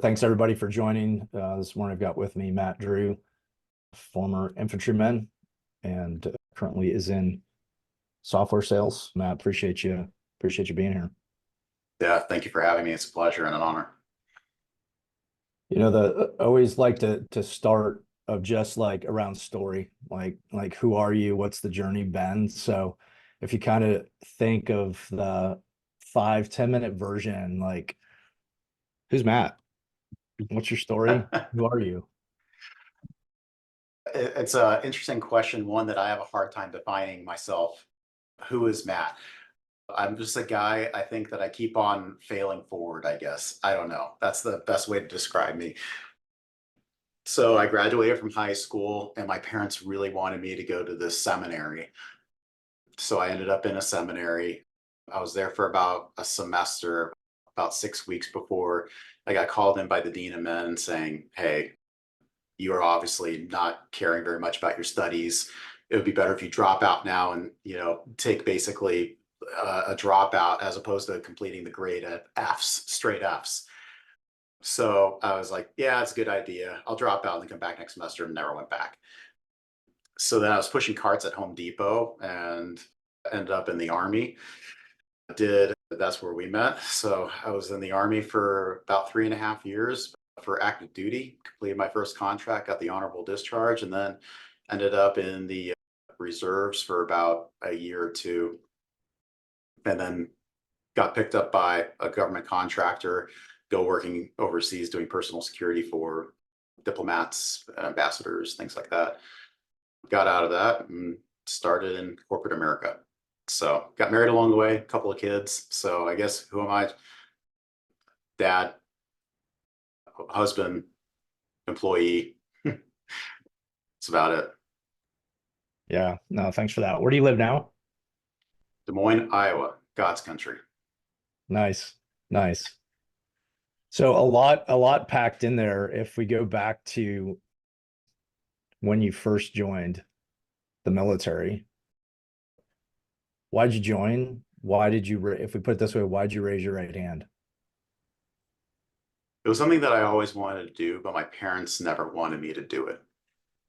Thanks everybody for joining. This morning I've got with me Matt Drewe, former infantryman, and currently is in software sales. Matt, appreciate you being here. Yeah, thank you for having me. It's a pleasure and an honor. I always like to start of just like around story, like who are you? What's the journey been? So if you kind of think of the 5-10 minute version, like who's Matt? What's your story? Who are you? It's an interesting question, one that I have a hard time defining myself. Who is Matt? I'm just a guy, I think, that I keep on failing forward, I guess. I don't know. That's the best way to describe me. So I graduated from high school, and my parents really wanted me to go to this seminary. So I ended up in a seminary. I was there for about a semester, about 6 weeks before I got called in by the dean of men saying, "Hey, you are obviously not caring very much about your studies. It would be better if you drop out now and, take basically a dropout as opposed to completing the grade at Fs, straight Fs." So I was like, yeah, it's a good idea. I'll drop out and then come back next semester, and never went back. So then I was pushing carts at Home Depot and ended up in the Army. That's where we met. So I was in the Army for about 3.5 years for active duty, completed my first contract, got the honorable discharge, and then ended up in the reserves for about a year or two, and then got picked up by a government contractor, go working overseas doing personal security for diplomats, ambassadors, things like that. Got out of that and started in corporate America. So got married along the way, a couple of kids. So I guess, who am I? Dad, husband, employee. That's about it. Yeah, no, thanks for that. Where do you live now? Des Moines, Iowa, God's country. Nice, nice. So a lot packed in there. If we go back to when you first joined the military, why'd you join? Why did you, if we put it this way, why'd you raise your right hand? It was something that I always wanted to do, but my parents never wanted me to do it.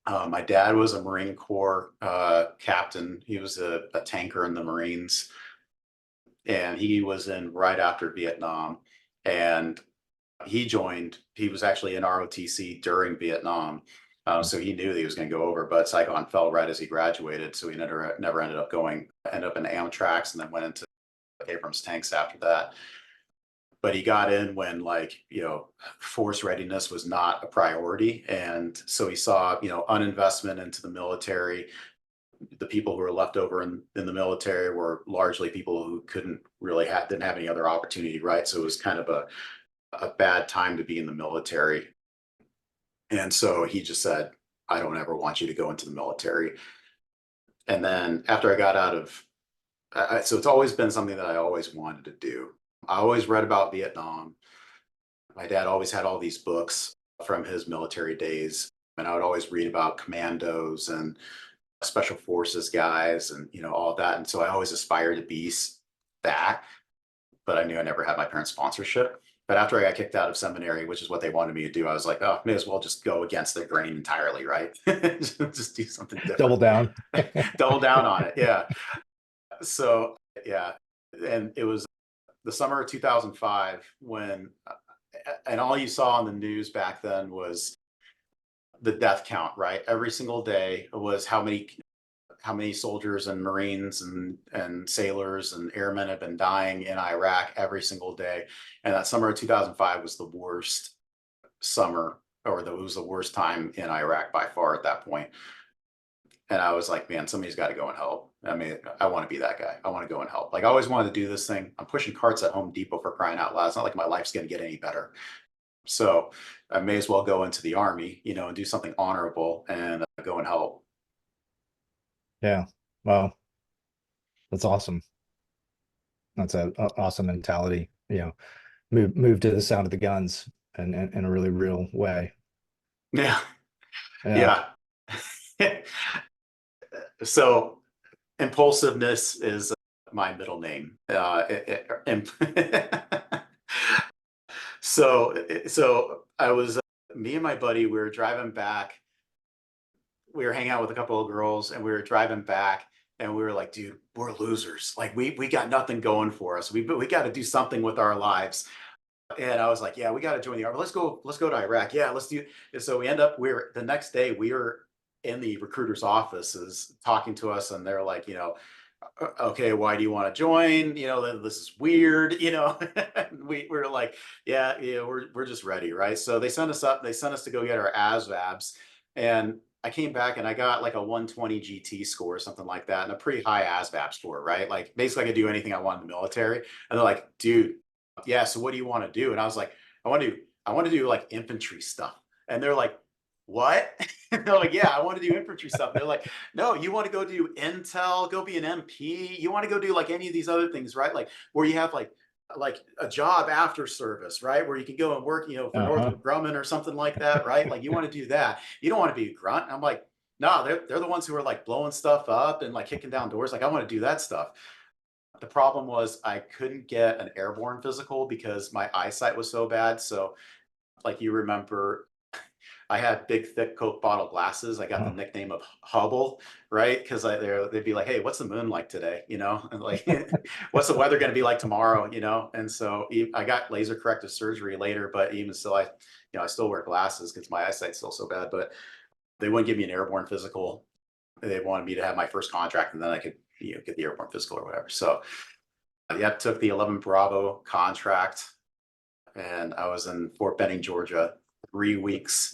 My dad was a Marine Corps captain. He was a tanker in the Marines, and he was in right after Vietnam. And he was actually in ROTC during Vietnam. So he knew that he was going to go over, but Saigon fell right as he graduated. So he never ended up going, ended up in Amtracs, and then went into Abrams tanks after that. But he got in when, force readiness was not a priority. And so he saw, uninvestment into the military. The people who were left over in the military were largely people who didn't have any other opportunity, right? So it was kind of a bad time to be in the military. And so he just said, "I don't ever want you to go into the military." And then after I got out of, so it's always been something that I always wanted to do. I always read about Vietnam. My dad always had all these books from his military days, and I would always read about commandos and special forces guys and, all of that. And so I always aspired to be that, but I knew I never had my parents' sponsorship. But after I got kicked out of seminary, which is what they wanted me to do, I was like, oh, may as well just go against the grain entirely, right? Just do something Double different. down. Double down on it. Yeah. So, yeah. And it was the summer of 2005 when, and all you saw on the news back then was the death count, right? Every single day was how many soldiers and Marines and sailors and airmen have been dying in Iraq every single day. And that summer of 2005 was the worst summer, or it was the worst time in Iraq by far at that point. And I was like, man, somebody's got to go and help. I mean, I want to be that guy. I want to go and help. Like, I always wanted to do this thing. I'm pushing carts at Home Depot, for crying out loud. It's not like my life's going to get any better. So I may as well go into the Army, and do something honorable and go and help. Yeah. Well, that's awesome. That's a awesome mentality. Move to the sound of the guns and in a really real way. Yeah. Yeah. Yeah. So impulsiveness is my middle name. So I was me and my buddy, we were driving back. We were hanging out with a couple of girls and we were driving back and we were like, dude, we're losers. Like we got nothing going for us. We got to do something with our lives. And I was like, yeah, we got to join the army. Let's go to Iraq. Yeah, let's do. And so we end up, the next day we were in the recruiter's offices talking to us and they're like, okay, why do you want to join? This is weird, we were like, yeah, we're just ready. Right. So they sent us up, they sent us to go get our ASVABs. And I came back and I got like a 120 GT score or something like that and a pretty high ASVAB score, right? Like basically I could do anything I want in the military. And they're like, dude, yeah, so what do you want to do? And I was like, I want to do like infantry stuff. And they're like, what? And they're like, yeah, I want to do infantry stuff. And they're like, no, you want to go do intel, go be an MP. You want to go do like any of these other things, right? Like where you have like a job after service, right? Where you can go and work, for Uh-huh. Northrop Grumman or something like that, right? Like you want to do that. You don't want to be a grunt. And I'm like, no, they're the ones who are like blowing stuff up and like kicking down doors. Like I want to do that stuff. The problem was I couldn't get an airborne physical because my eyesight was so bad. So like you remember I had big, thick Coke bottle glasses. I got the Uh-huh. nickname of Hubble, right? Because they'd be like, "Hey, what's the moon like today?" And like, "What's the weather going to be like tomorrow?" And so I got laser corrective surgery later, but even still, I still wear glasses because my eyesight's still so bad. But they wouldn't give me an airborne physical. They wanted me to have my first contract, and then I could, get the airborne physical or whatever. So, yeah, took the 11 Bravo contract, and I was in Fort Benning, Georgia, 3 weeks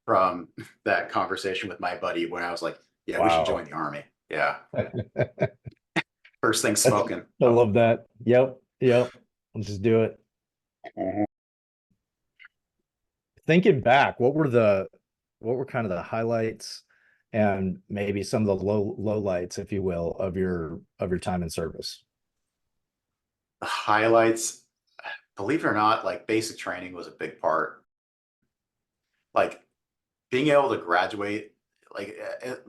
from that conversation with my buddy when I was like, yeah, we should join Wow. the army. Yeah. First thing That's, smoking. I Oh. love that. Yep. Yep. Let's just do it. Mhm. Thinking back, what were kind of the highlights and maybe some of the low lights, if you will, of your time in service? The highlights, believe it or not, like basic training was a big part. Like being able to graduate, like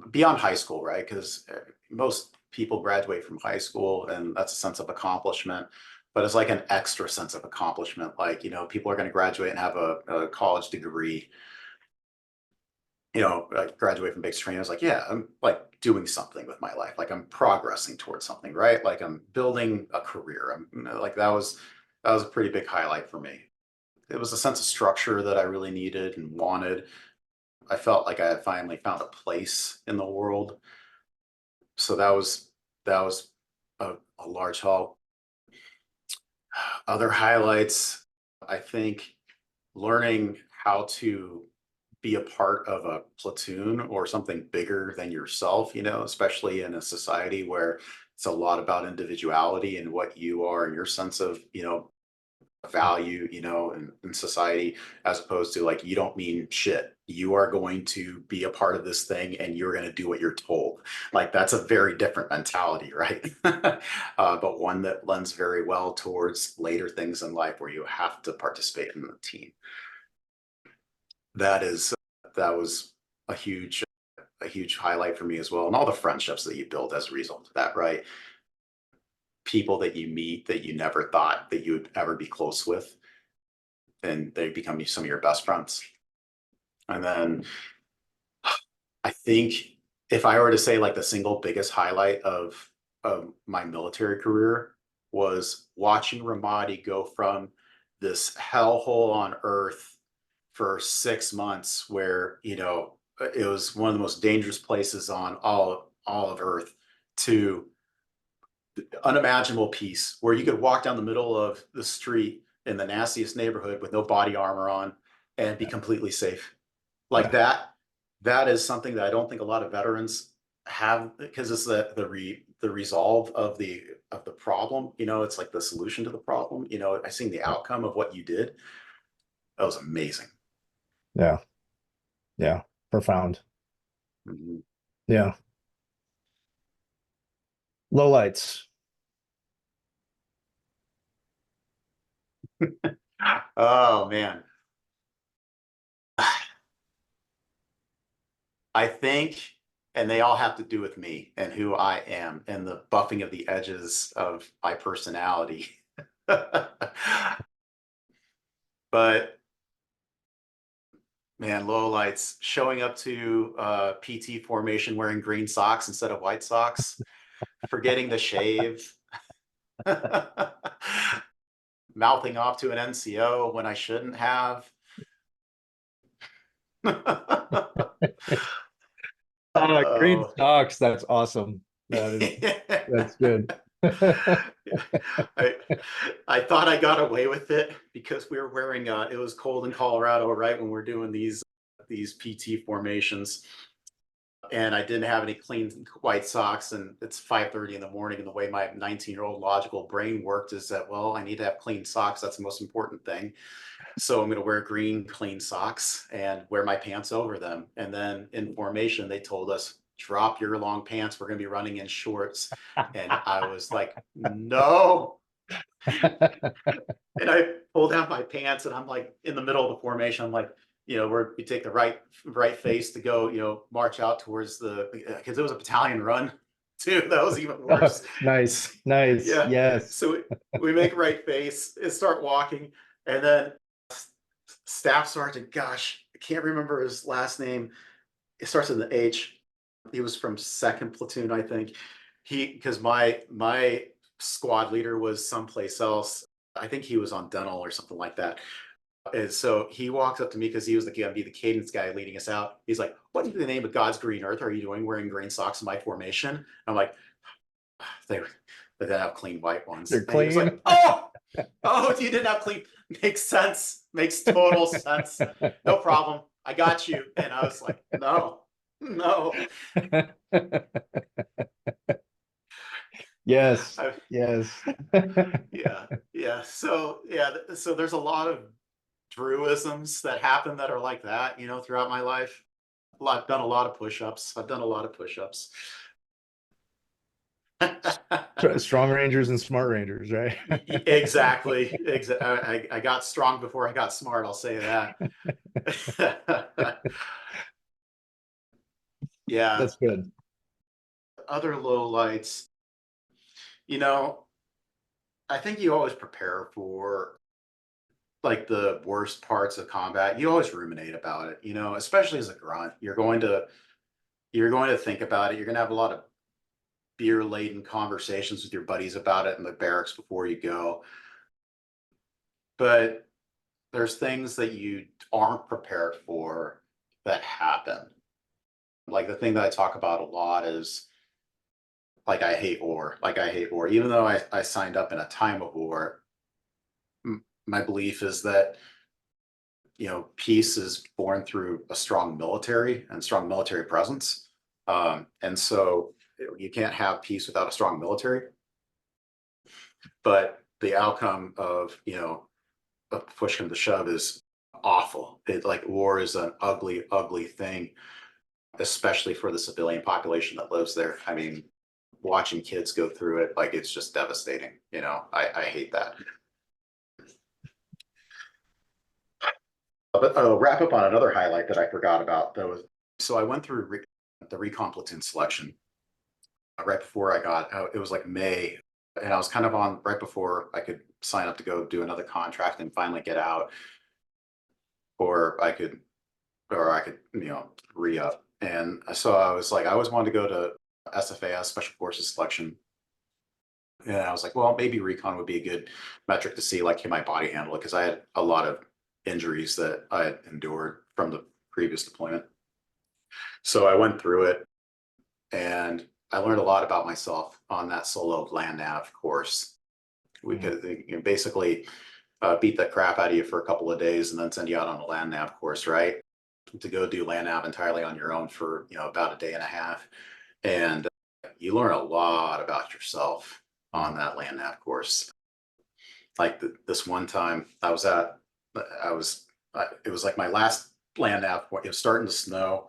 beyond high school, right? Because most people graduate from high school and that's a sense of accomplishment. But it's like an extra sense of accomplishment. Like, people are going to graduate and have a college degree, like graduate from basic training. I was like, yeah, I'm like doing something with my life. Like I'm progressing towards something, right? Like I'm building a career. Like that was a pretty big highlight for me. It was a sense of structure that I really needed and wanted. I felt like I had finally found a place in the world. So that was a large haul. Other highlights, I think learning how to be a part of a platoon or something bigger than yourself, especially in a society where it's a lot about individuality and what you are and your sense of, value, in society, as opposed to like, you don't mean shit. You are going to be a part of this thing and you're going to do what you're told. Like that's a very different mentality, right? But one that lends very well towards later things in life where you have to participate in the team. That is, that was a huge highlight for me as well. And all the friendships that you build as a result of that, right? People that you meet that you never thought that you would ever be close with, and they become some of your best friends. And then I think if I were to say like the single biggest highlight of my military career was watching Ramadi go from this hellhole on earth for 6 months where, it was one of the most dangerous places on all of earth to unimaginable peace where you could walk down the middle of the street in the nastiest neighborhood with no body armor on and be completely safe. Like Yeah. that is something that I don't think a lot of veterans have because it's the resolve of the problem. It's like the solution to the problem. I seen the outcome of what you did. That was amazing. Yeah. Yeah. Profound. Mhm. Yeah. Low lights. Oh man. I think, and they all have to do with me and who I am and the buffing of the edges of my personality. But man, low lights, showing up to PT formation wearing green socks instead of white socks, forgetting to shave, mouthing off to an NCO when I shouldn't have. Green Oh. socks. That's awesome. That's good. I I thought I got away with it because we were wearing it was cold in Colorado, right? When we're doing these PT formations. And I didn't have any clean white socks, and it's 5:30 in the morning. And the way my 19-year-old logical brain worked is that, well, I need to have clean socks. That's the most important thing. So I'm going to wear green clean socks and wear my pants over them. And then in formation, they told us, drop your long pants. We're going to be running in shorts. And I was like, no. And I pull down my pants and I'm like in the middle of the formation. I'm like, where we take the right face to go, march out towards because it was a battalion run too. That was even worse. Nice, nice. Yeah. Yes. So we make right face and start walking. And then Staff Sergeant, gosh, I can't remember his last name. It starts with an H. He was from second platoon, I think. Because my squad leader was someplace else. I think he was on dental or something like that. And so he walks up to me because he was going to be the cadence guy leading us out. He's like, "What in the name of God's green earth are you doing wearing green socks in my formation?" I'm like, they didn't have clean white ones. They're And he was clean. like, oh, you didn't have clean. Makes sense. Makes total sense. No problem. I got you. And I was like, no. Yes. Yes. Yeah. So so there's a lot of Drewisms that happen that are like that, throughout my life. I've done a lot of push-ups. Strong Rangers and Smart Rangers, right? Exactly. I got strong before I got smart. I'll say that. Yeah. That's good. Other low lights, you know, I think you always prepare for like the worst parts of combat. You always ruminate about it, especially as a grunt. You're going to think about it. You're going to have a lot of beer laden conversations with your buddies about it in the barracks before you go. But there's things that you aren't prepared for that happen. Like the thing that I talk about a lot is like I hate war. Even though I signed up in a time of war, my belief is that peace is born through a strong military and strong military presence. And so you can't have peace without a strong military. But the outcome of, push come to shove is awful. Like war is an ugly, ugly thing, especially for the civilian population that lives there. I mean, watching kids go through it, like it's just devastating. I hate that. But I'll wrap up on another highlight that I forgot about though. So I went through the recon platoon selection right before I got out. It was like May, and I was kind of on right before I could sign up to go do another contract and finally get out, or I could, re-up. And so I was like, I always wanted to go to SFAS, Special Forces Selection. And I was like, well, maybe recon would be a good metric to see, like, can my body handle it? Because I had a lot of injuries that I had endured from the previous deployment. So I went through it and I learned a lot about myself on that solo land nav course. We could basically beat the crap out of you for a couple of days and then send you out on a land nav course, right? To go do land nav entirely on your own for, about a day and a half. And you learn a lot about yourself on that land nav course. Like this one time it was like my last land nav. It was starting to snow.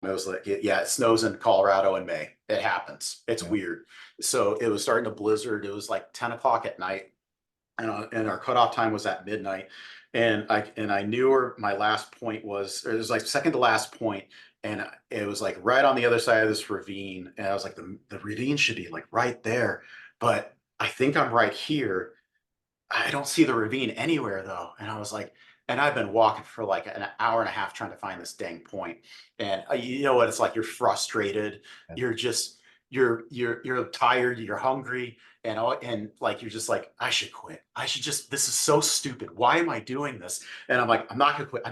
It was like, yeah, it snows in Colorado in May. It happens. It's weird. So it was starting to blizzard. It was like 10 o'clock at night. And our cutoff time was at midnight. And I knew where my last point was, or it was like second to last point, and it was like right on the other side of this ravine. And I was like, the ravine should be like right there, but I think I'm right here. I don't see the ravine anywhere though. And I was like, and I've been walking for like an hour and a half trying to find this dang point. And you know what it's like? You're frustrated. Yeah. You're just you're tired. You're hungry, and like you're just like, I should quit. I should just. This is so stupid. Why am I doing this? And I'm like, I'm not gonna quit.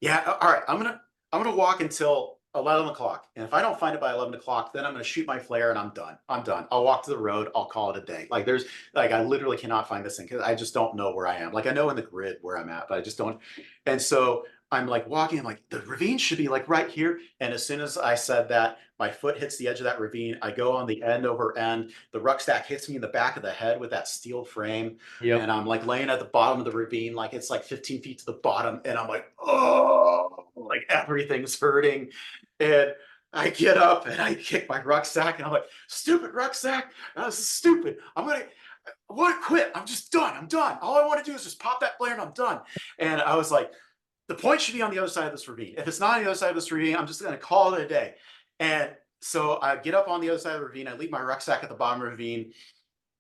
Yeah, all right. I'm gonna walk until 11 o'clock, and if I don't find it by 11 o'clock, then I'm gonna shoot my flare and I'm done. I'm done. I'll walk to the road. I'll call it a day. Like I literally cannot find this thing because I just don't know where I am. Like I know in the grid where I'm at, but I just don't. And so I'm like walking, I'm like, the ravine should be like right here. And as soon as I said that, my foot hits the edge of that ravine. I go on the end over end. The rucksack hits me in the back of the head with that steel frame. Yep. And I'm like laying at the bottom of the ravine, like it's like 15 feet to the bottom. And I'm like, oh, like everything's hurting. And I get up and I kick my rucksack and I'm like, stupid rucksack. This is stupid. I want to quit. I'm just done. I'm done. All I want to do is just pop that flare and I'm done. And I was like, the point should be on the other side of this ravine. If it's not on the other side of this ravine, I'm just going to call it a day. And so I get up on the other side of the ravine. I leave my rucksack at the bottom of the ravine.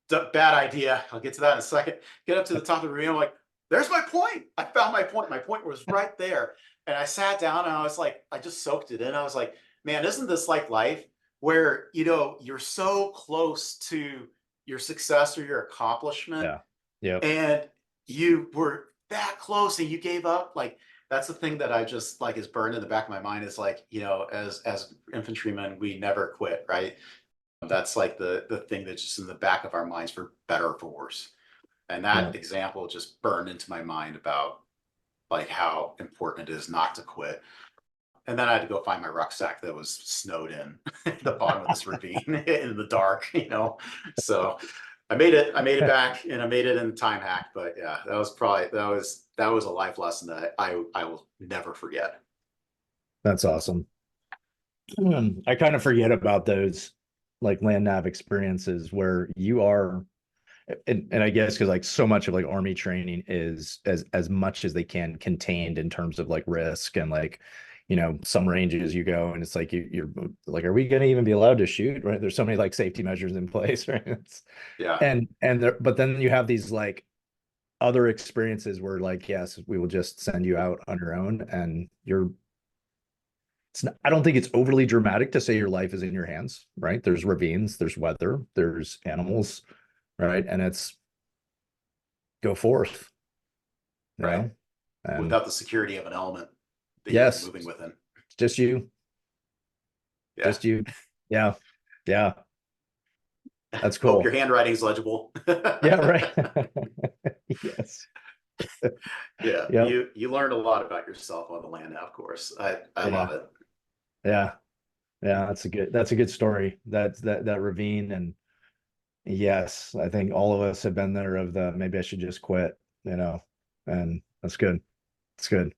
Bad idea. I'll get to that in a second. Get up to the top of the ravine. I'm like, there's my point. I found my point. My point was right there. And I sat down and I was like, I just soaked it in. I was like, man, isn't this like life where, you're so close to your success or your accomplishment Yeah. Yep. and you were that close and you gave up? Like, that's the thing that I just like is burned in the back of my mind is like, as infantrymen, we never quit, right? That's like the thing that's just in the back of our minds for better or for worse. And Yeah. that example just burned into my mind about like how important it is not to quit. And then I had to go find my rucksack that was snowed in at the bottom of this ravine in the dark, So I made it back and I made it in the time hack. But yeah, that was a life lesson that I will never forget. That's awesome. I kind of forget about those like land nav experiences where you are, and I guess because like so much of like army training is as much as they can contained in terms of like risk and like, some ranges you go and it's like you're like, are we going to even be allowed to shoot? Right? There's so many like safety measures in place, right? Yeah. And there, but then you have these like other experiences where like, yes, we will just send you out on your own and I don't think it's overly dramatic to say your life is in your hands, right? There's ravines, there's weather, there's animals, right? And it's go forth, Right. And Without the security of an element that yes, you're moving within. just you, Yeah. just you. Yeah. Yeah. That's Hope cool. your handwriting's legible. Yeah, right. Yes. Yeah. Yeah. You learned a lot about yourself on the land nav course. I love it. Yeah. Yeah. That's a good story. That ravine. And yes, I think all of us have been there of the, maybe I should just quit, and that's good. It's good.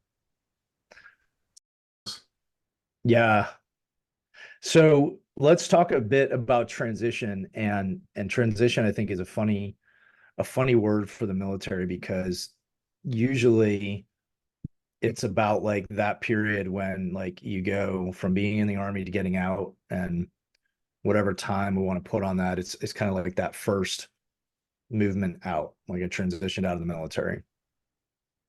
Yeah. So let's talk a bit about transition, and transition I think is a funny word for the military because usually it's about like that period when like you go from being in the army to getting out, and whatever time we want to put on that, it's kind of like that first movement out, like a transition out of the military.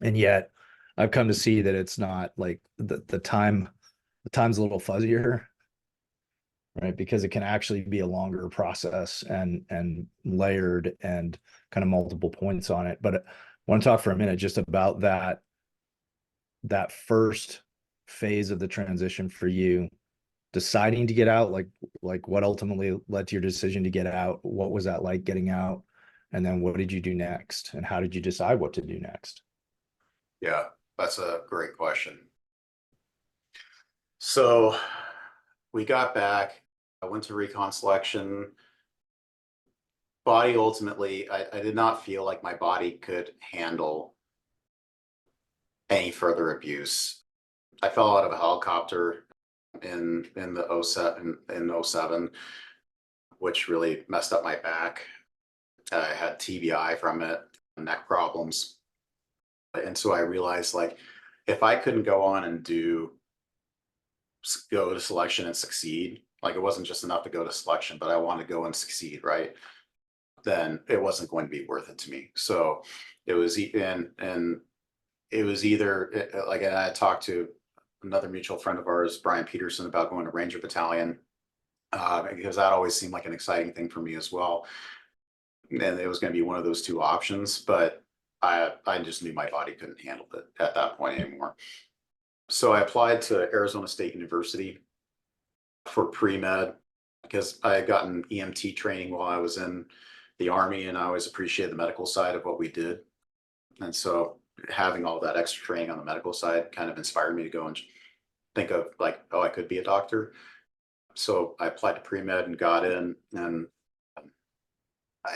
And yet I've come to see that it's not like the time's a little fuzzier, right? Because it can actually be a longer process and layered and kind of multiple points on it. But I want to talk for a minute just about that first phase of the transition for you, deciding to get out, like what ultimately led to your decision to get out. What was that like getting out? And then what did you do next? And how did you decide what to do next? Yeah, that's a great question. So we got back. I went to recon selection. Body ultimately, I did not feel like my body could handle any further abuse. I fell out of a helicopter in the 07 in 07, which really messed up my back. I had TBI from it, neck problems. And so I realized like if I couldn't go on and go to selection and succeed, like it wasn't just enough to go to selection, but I wanted to go and succeed, right? then it wasn't going to be worth it to me. So it was, and it was either like, and I talked to another mutual friend of ours, Brian Peterson, about going to Ranger Battalion, because that always seemed like an exciting thing for me as well. And it was going to be one of those two options, but I just knew my body couldn't handle it at that point anymore. So I applied to Arizona State University for pre-med because I had gotten EMT training while I was in the Army, and I always appreciated the medical side of what we did. And so having all that extra training on the medical side kind of inspired me to go and think of like, oh, I could be a doctor. So I applied to pre-med and got in, and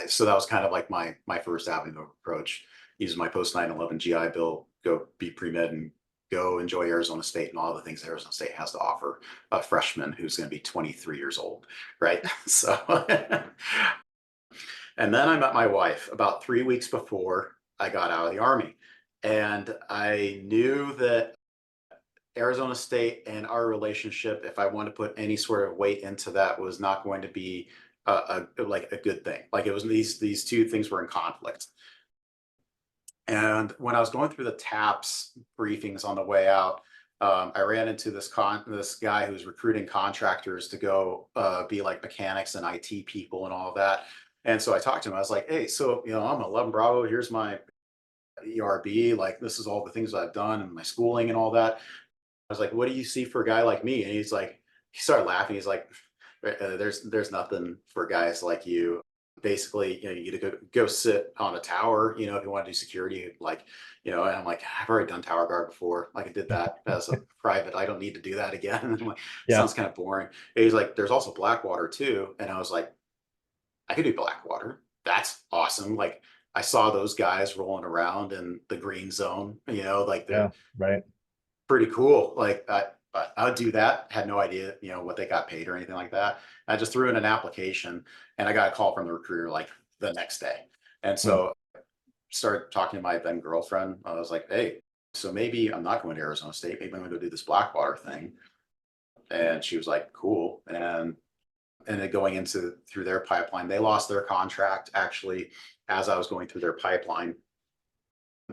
so that was kind of like my first avenue of approach. Use my post 9/11 GI Bill, go be pre-med and go enjoy Arizona State and all the things Arizona State has to offer a freshman who's going to be 23 years old, right? So, and then I met my wife about 3 weeks before I got out of the Army. And I knew that Arizona State and our relationship, if I want to put any sort of weight into that, was not going to be like a good thing. Like it was these two things were in conflict. And when I was going through the TAPS briefings on the way out, I ran into this guy who's recruiting contractors to go be like mechanics and IT people and all of that. And so I talked to him. I was like, "Hey, so I'm 11 Bravo. Here's my ERB. Like this is all the things I've done and my schooling and all that." I was like, "What do you see for a guy like me?" And he's like, he started laughing. He's like, there's nothing for guys like you. Basically, you go sit on a tower, if you want to do security, like, and I'm like, I've already done tower guard before. Like I did that as a private. I don't need to do that again." And I'm like, Yeah. sounds kind of boring. And he's like, "There's also Blackwater too." And I was like, I could do Blackwater. That's awesome. Like I saw those guys rolling around in the green zone, like Yeah. they're Right. pretty cool. Like I would do that. Had no idea, what they got paid or anything like that. I just threw in an application and I got a call from the recruiter like the next day. And Yeah. so started talking to my then girlfriend. I was like, "Hey, so maybe I'm not going to Arizona State. Maybe I'm going to go do this Blackwater thing." And she was like, "Cool." And then going through their pipeline, they lost their contract actually as I was going through their pipeline.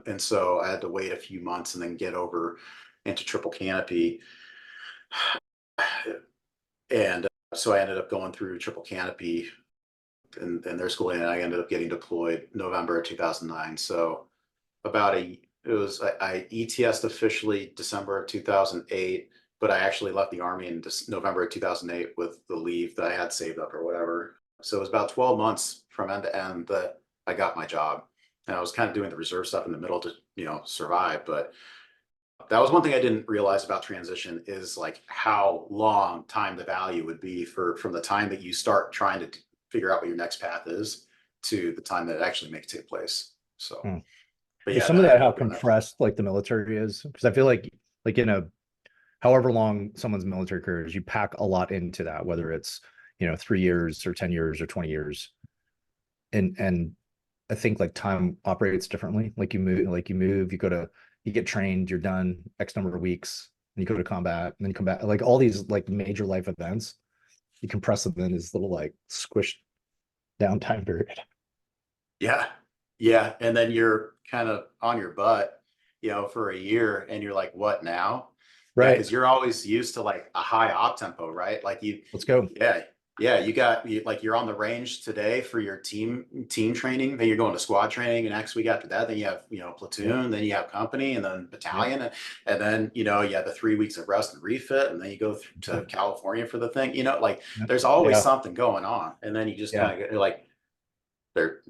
And so I had to wait a few months and then get over into triple canopy. And so I ended up going through triple canopy and their schooling, and I ended up getting deployed November of 2009. So I ETS'd officially December of 2008, but I actually left the Army in November of 2008 with the leave that I had saved up or whatever. So it was about 12 months from end to end that I got my job. And I was kind of doing the reserve stuff in the middle to, survive. But that was one thing I didn't realize about transition is like how long time the value would be from the time that you start trying to figure out what your next path is to the time that it actually may take place. So, Hmm. but Is yeah, some then of I that ended how up doing that. compressed like the military is? Because I feel like in a however long someone's military career is, you pack a lot into that, whether it's 3 years or 10 years or 20 years. And I think like time operates differently. You get trained, you're done X number of weeks, and you go to combat, and then you come back. Like all these like major life events, you compress them in this little like squished down time period. Yeah. Yeah. And then you're kind of on your butt, for a year and you're like, what now? Yeah. Right. Cause you're always used to like a high op tempo, right? Like Let's go. yeah. Yeah. You're on the range today for your team training. Then you're going to squad training. And next week after that, then you have, Yep. platoon, then you have company and then Yep. battalion. And then, you have the 3 weeks of rest and refit. And then you go to Yep. California for the thing, like Yep. there's always Yeah. something going on. And then you just Yeah. kind of like, there,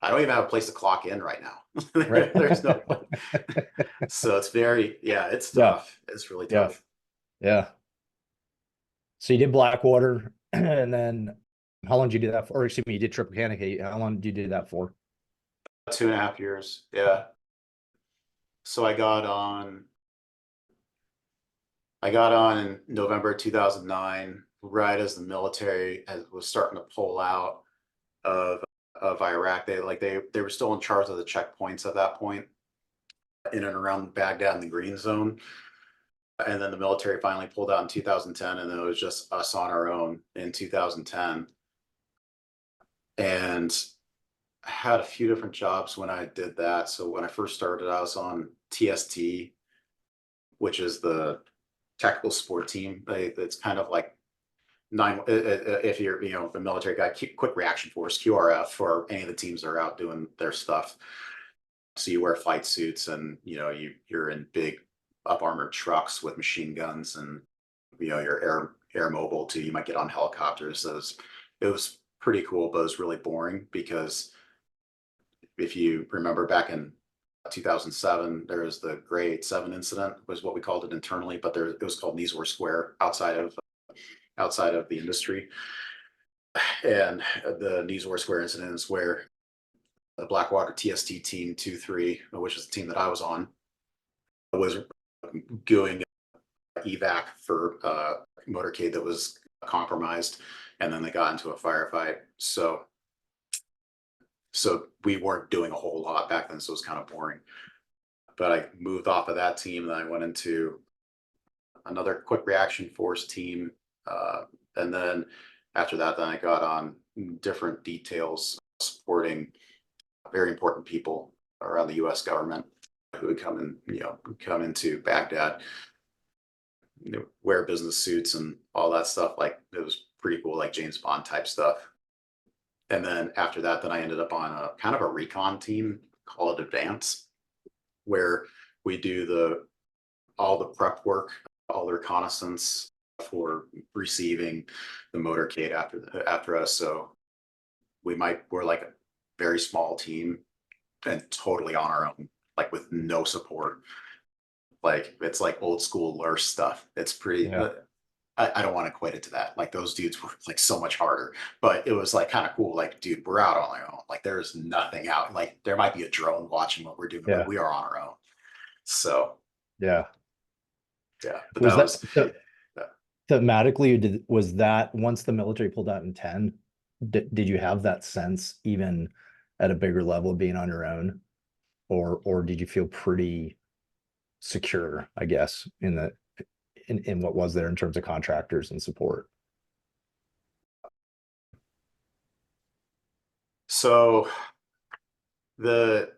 I don't even have a place to clock in right now. Right. There's no place. So it's Yeah. tough. It's really Yeah. tough. Yeah. So you did Blackwater, and then how long did you do that for? Or excuse me, you did Triple Canopy. How long did you do that for? 2.5 years. Yeah. So I got on in November 2009, right as the military was starting to pull out of Iraq. They were still in charge of the checkpoints at that point in and around Baghdad and the Green Zone. And then the military finally pulled out in 2010, and then it was just us on our own in 2010. And had a few different jobs when I did that. So when I first started, I was on TST, which is the tactical support team. It's kind of like if you're a military guy, quick reaction force, QRF, for any of the teams that are out doing their stuff. So you wear flight suits, and you're in big up armored trucks with machine guns, and you're air mobile too. You might get on helicopters. It was pretty cool, but it was really boring because if you remember back in 2007, there was the Grade 7 incident, was what we called it internally, but it was called Nieswer Square outside of the industry. And the Nieswer Square incident is where the Blackwater TST Team 2-3, which is the team that I was on, was doing evac for motorcade that was compromised, and then they got into a firefight. So we weren't doing a whole lot back then, so it was kind of boring. But I moved off of that team, and then I went into another quick reaction force team, and then after that, then I got on different details supporting very important people around the U.S. government who would come into Baghdad, wear business suits and all that stuff. Like, it was pretty cool, like James Bond type stuff. And then after that, then I ended up on a kind of a recon team, call it Advance, where we do all the prep work, all the reconnaissance for receiving the motorcade after us. So we're like a very small team and totally on our own, like with no support. Like, it's like old school LURS stuff. It's pretty. Yeah. I don't want to equate it to that. Like, those dudes were like so much harder, but it was like kind of cool. Like, dude, we're out on our own. Like, there's nothing out. Like, there might be a drone watching what we're doing, Yeah. but we are on our own. So Yeah. yeah, but Was that that was thematically, was that once the military pulled out in 10, did you have that sense even at a bigger level being on your own? Or did you feel pretty secure, I guess, in what was there in terms of contractors and support? so the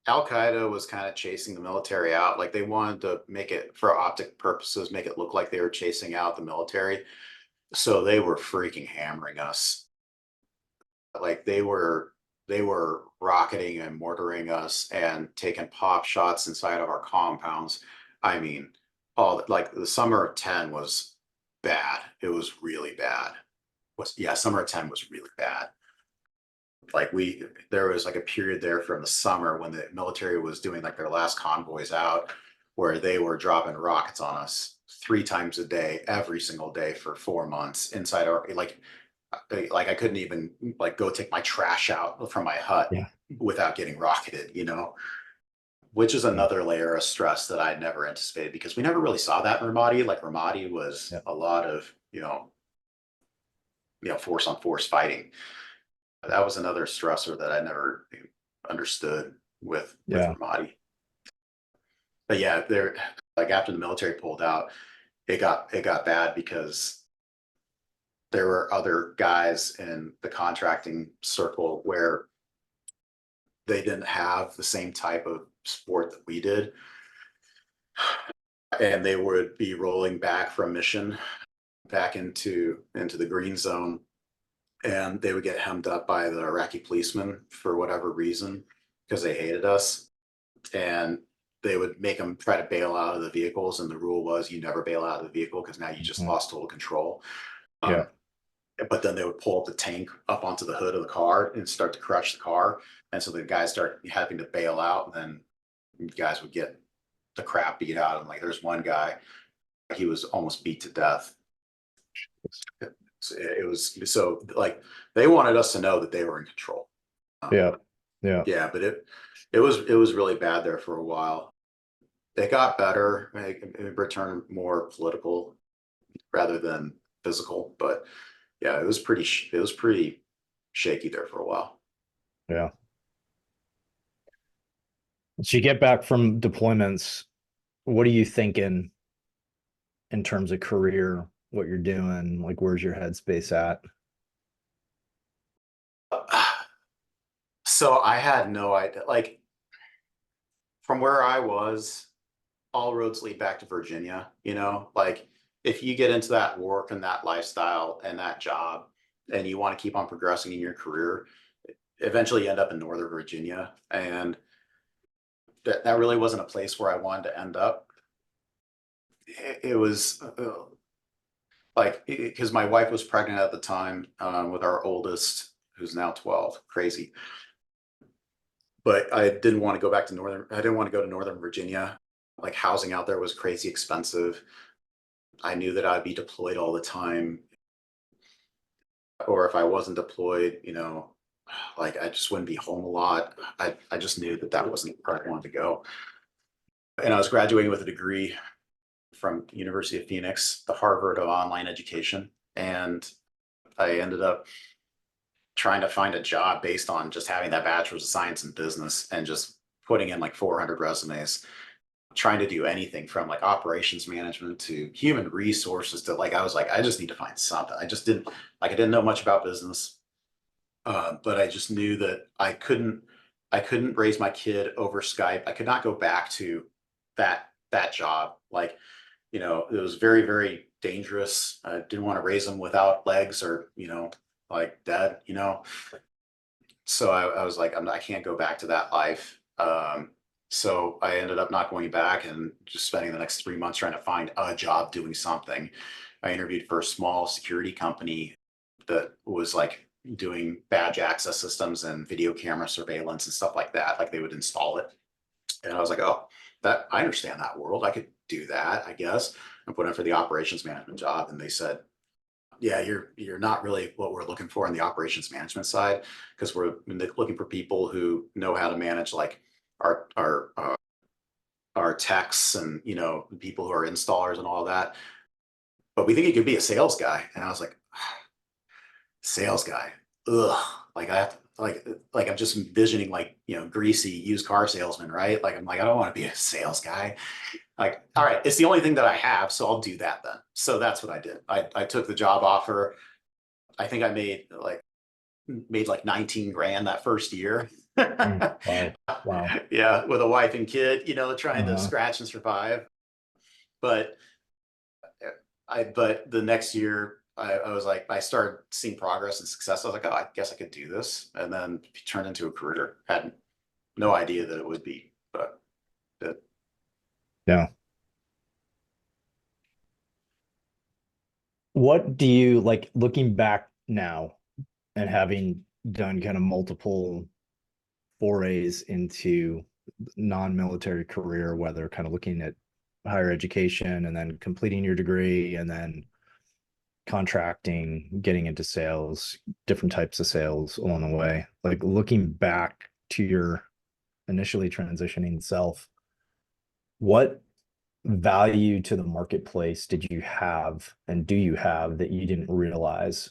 Al Qaeda was kind of chasing the military out. Like, they wanted to make it, for optic purposes, make it look like they were chasing out the military. So they were freaking hammering us. Like, they were rocketing and mortaring us and taking pop shots inside of our compounds. I mean, like, the summer of 10 was bad. It was really bad. Summer of 10 was really bad. Like, there was like a period there from the summer when the military was doing like their last convoys out, where they were dropping rockets on us 3 times a day, every single day for 4 months inside our, like I couldn't even like go take my trash out from my hut Yeah. without getting rocketed, which is Yeah. another layer of stress that I never anticipated, because we never really saw that in Ramadi. Like, Ramadi was Yeah. a lot of, force on force fighting. That was another stressor that I never understood with Yeah. Ramadi. But yeah, there, like, after the military pulled out, it got bad because there were other guys in the contracting circle where they didn't have the same type of sport that we did, and they would be rolling back from mission back into the green zone, and they would get hemmed up by the Iraqi policemen for whatever reason, because they hated us, and they would make them try to bail out of the vehicles, and the rule was you never bail out of the vehicle because now you just Mhm. lost total control. Yeah. Um, but then they would pull up the tank up onto the hood of the car and start to crush the car, and so the guys start having to bail out, and then you guys would get the crap beat out of them. Like, there's one guy, he was almost beat to death. So it was, so like, they wanted us to know that they were in control. Yeah. Yeah. Yeah, but it was really bad there for a while. It got better. It returned more political rather than physical, but yeah, it was pretty shaky there for a while. Yeah. So you get back from deployments, what are you thinking in terms of career, what you're doing? Like, where's your headspace at? So I had no idea, like from where I was, all roads lead back to Virginia, like if you get into that work and that lifestyle and that job and you want to keep on progressing in your career, eventually you end up in Northern Virginia. And that really wasn't a place where I wanted to end up. It was like, because my wife was pregnant at the time with our oldest, who's now 12, crazy. But I didn't want to go back to I didn't want to go to Northern Virginia. Like housing out there was crazy expensive. I knew that I'd be deployed all the time. Or if I wasn't deployed, like I just wouldn't be home a lot. I just knew that that wasn't where I wanted to go. And I was graduating with a degree from University of Phoenix, the Harvard of online education. And I ended up trying to find a job based on just having that bachelor's of science in business and just putting in like 400 resumes, trying to do anything from like operations management to human resources to like, I was like, I just need to find something. I just didn't like, I didn't know much about business. But I just knew that I couldn't raise my kid over Skype. I could not go back to that job. Like, it was very, very dangerous. I didn't want to raise them without legs or, like dead, So I was like, I can't go back to that life. So I ended up not going back and just spending the next 3 months trying to find a job doing something. I interviewed for a small security company that was like doing badge access systems and video camera surveillance and stuff like that. Like they would install it. And I was like, oh, I understand that world. I could do that, I guess. I put in for the operations management job. And they said, yeah, you're not really what we're looking for on the operations management side, because we're looking for people who know how to manage like our techs and people who are installers and all that. But we think you could be a sales guy. And I was like, sales guy, ugh. Like I have to, like I'm just envisioning like greasy used car salesman, right? Like I'm like I don't want to be a sales guy. Like, all right, it's the only thing that I have, so I'll do that then. So that's what I did. I took the job offer. I think I made like 19 grand that first year. Wow. Wow. Yeah, with a wife and kid, trying to Uh, scratch and survive. But but the next year I was like, I started seeing progress and success. I was like, oh, I guess I could do this. And then it turned into a career. Had no idea that it would be, but it, yeah. What do you like looking back now and having done kind of multiple forays into non-military career, whether kind of looking at higher education and then completing your degree and then contracting, getting into sales, different types of sales along the way. Like looking back to your initially transitioning self, what value to the marketplace did you have and do you have that you didn't realize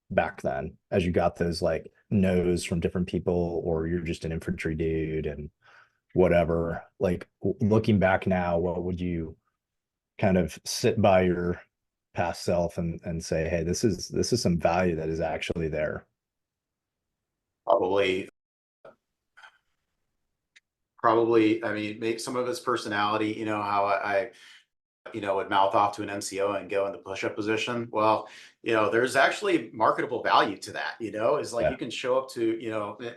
back then as you got those like no's from different people, or you're just an infantry dude and whatever? Like looking back now, what would you kind of sit by your past self and say, hey, this is some value that is actually there? probably probably I mean maybe some of his personality, how I would mouth off to an NCO and go in the push-up position. Well, there's actually marketable value to that, is like Yeah. you can show up to,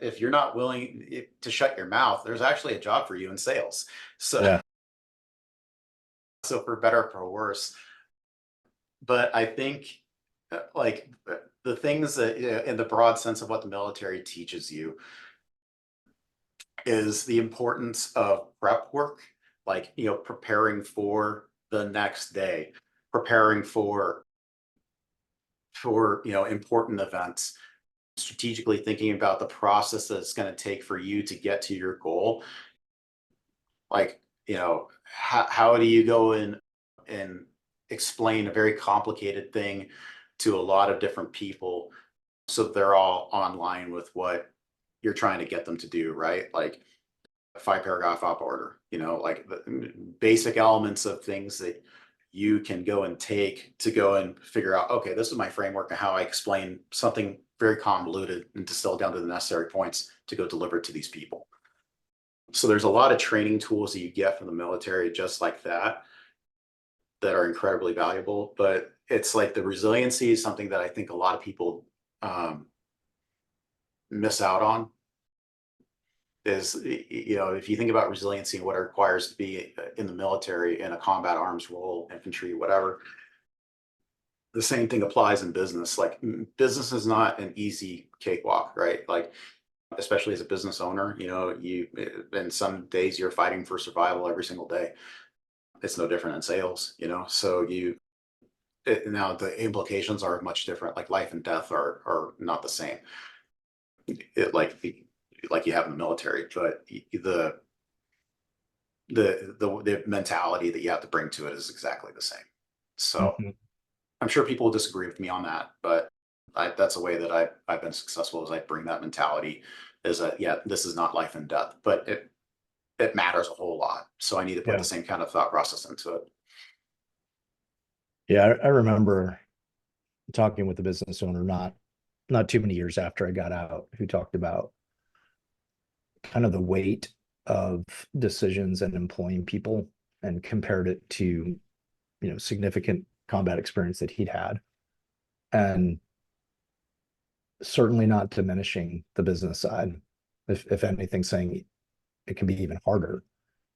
if you're not willing to shut your mouth, there's actually a job for you in sales. So, Yeah. so for better or for worse. But I think like the things that, in the broad sense of what the military teaches you is the importance of prep work, like, preparing for the next day, preparing for important events, strategically thinking about the process that it's going to take for you to get to your goal. Like, how do you go in and explain a very complicated thing to a lot of different people so that they're all online with what you're trying to get them to do, right? Like 5 paragraph op order, like the basic elements of things that you can go and take to go and figure out, okay, this is my framework and how I explain something very convoluted and distilled down to the necessary points to go deliver it to these people. So there's a lot of training tools that you get from the military just like that are incredibly valuable. But it's like the resiliency is something that I think a lot of people miss out on. Is, if you think about resiliency and what it requires to be in the military, in a combat arms role, infantry, whatever, the same thing applies in business. Like, business is not an easy cakewalk, right? Like, especially as a business owner, and some days you're fighting for survival every single day. It's no different in sales, so now the implications are much different. Like, life and death are not the same. Like you have in the military, but the mentality that you have to bring to it is exactly the same. So I'm sure people will disagree with me on that, but that's a way that I've been successful, is I bring that mentality, is that, yeah, this is not life and death, but it matters a whole lot. So I need to put the same kind of thought process into it. Yeah, I remember talking with a business owner not too many years after I got out, who talked about kind of the weight of decisions and employing people, and compared it to, significant combat experience that he'd had. And certainly not diminishing the business side. If anything, saying it can be even harder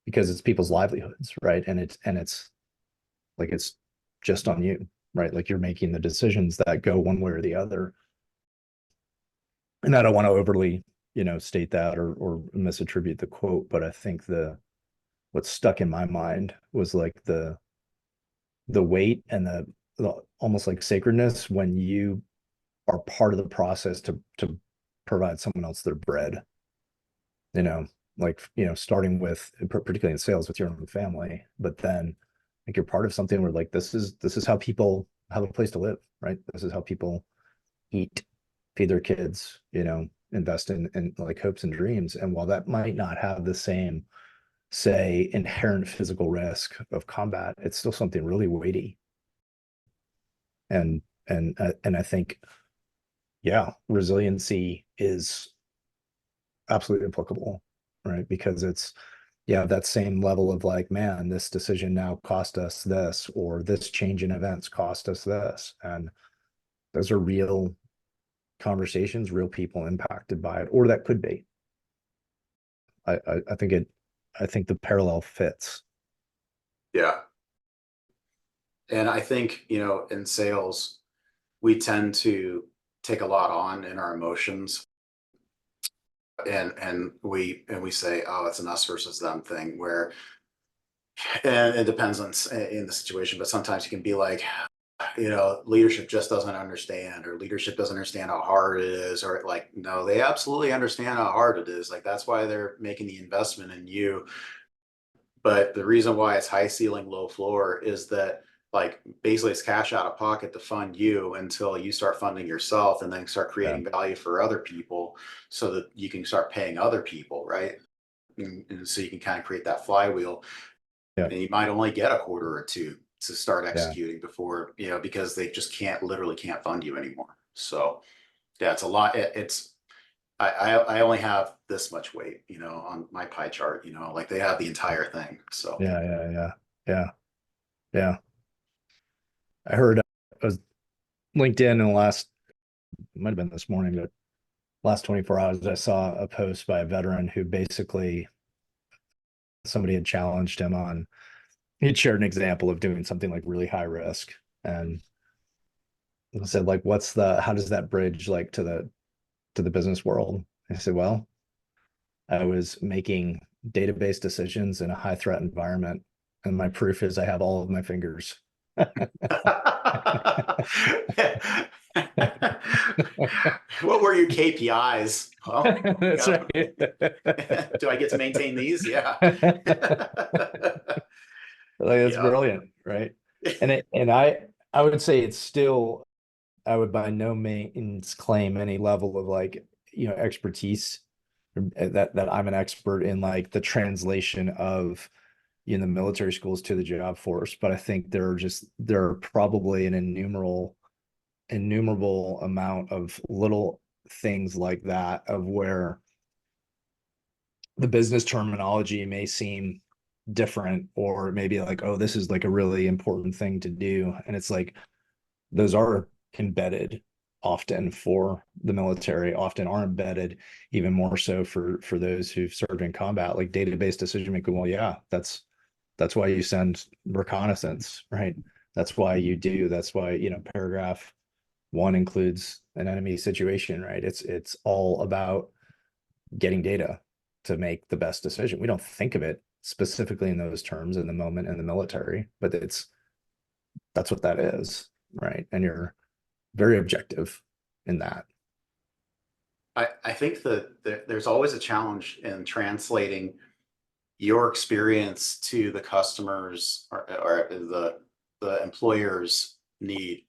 because it's people's livelihoods, right? And it's like, it's just on you, right? Like, you're making the decisions that go one way or the other. And I don't want to overly, state that or misattribute the quote, but I think what stuck in my mind was like the weight and the almost like sacredness when you are part of the process to provide someone else their bread. Like, starting with, particularly in sales, with your own family, but then like you're part of something where, like, this is how people have a place to live, right? This is how people eat, feed their kids, invest in like hopes and dreams. And while that might not have the same, say, inherent physical risk of combat, it's still something really weighty. And I think, yeah, resiliency is absolutely applicable, right? Because it's, yeah, that same level of like, man, this decision now cost us this, or this change in events cost us this. And those are real conversations, real people impacted by it, or that could be. I think the parallel fits. Yeah. And I think, in sales, we tend to take a lot on in our emotions. And we say, oh, it's an us versus them thing, where, and it depends on in the situation, but sometimes you can be like, leadership just doesn't understand, or leadership doesn't understand how hard it is, or like, no, they absolutely understand how hard it is. Like, that's why they're making the investment in you. But the reason why it's high ceiling, low floor is that, like, basically it's cash out of pocket to fund you until you start funding yourself, and then start creating value for other people so that you can start paying other people, right? And so you can kind of create that flywheel. And you might only get a quarter or two to start executing before, because they just literally can't fund you anymore. So yeah, it's a lot. I only have this much weight, on my pie chart, like they have the entire thing. So Yeah. I heard, I was LinkedIn in the last, might have been this morning, but last 24 hours, I saw a post by a veteran who basically, somebody had challenged him on, he'd shared an example of doing something like really high risk, and said, like, how does that bridge like to the business world? I said, well, I was making database decisions in a high threat environment, and my proof is I have all of my fingers. What were your KPIs? Well, That's right. do I get to maintain these? Yeah. Like, that's brilliant, right? And I would say it's still, I would by no means claim any level of like, expertise, that I'm an expert in like the translation of, the military schools to the job force. But I think there are probably an innumerable innumerable amount of little things like that, of where the business terminology may seem different, or maybe like, oh, this is like a really important thing to do. And it's like, those are embedded often for the military, often are embedded even more so for those who've served in combat, like database decision making. Well, yeah, that's why you send reconnaissance, right? That's why you do. That's why, paragraph one includes an enemy situation, right? It's all about getting data to make the best decision. We don't think of it specifically in those terms in the moment in the military, but that's what that is, right? And you're very objective in that. I think that there's always a challenge in translating your experience to the customers or the employer's need,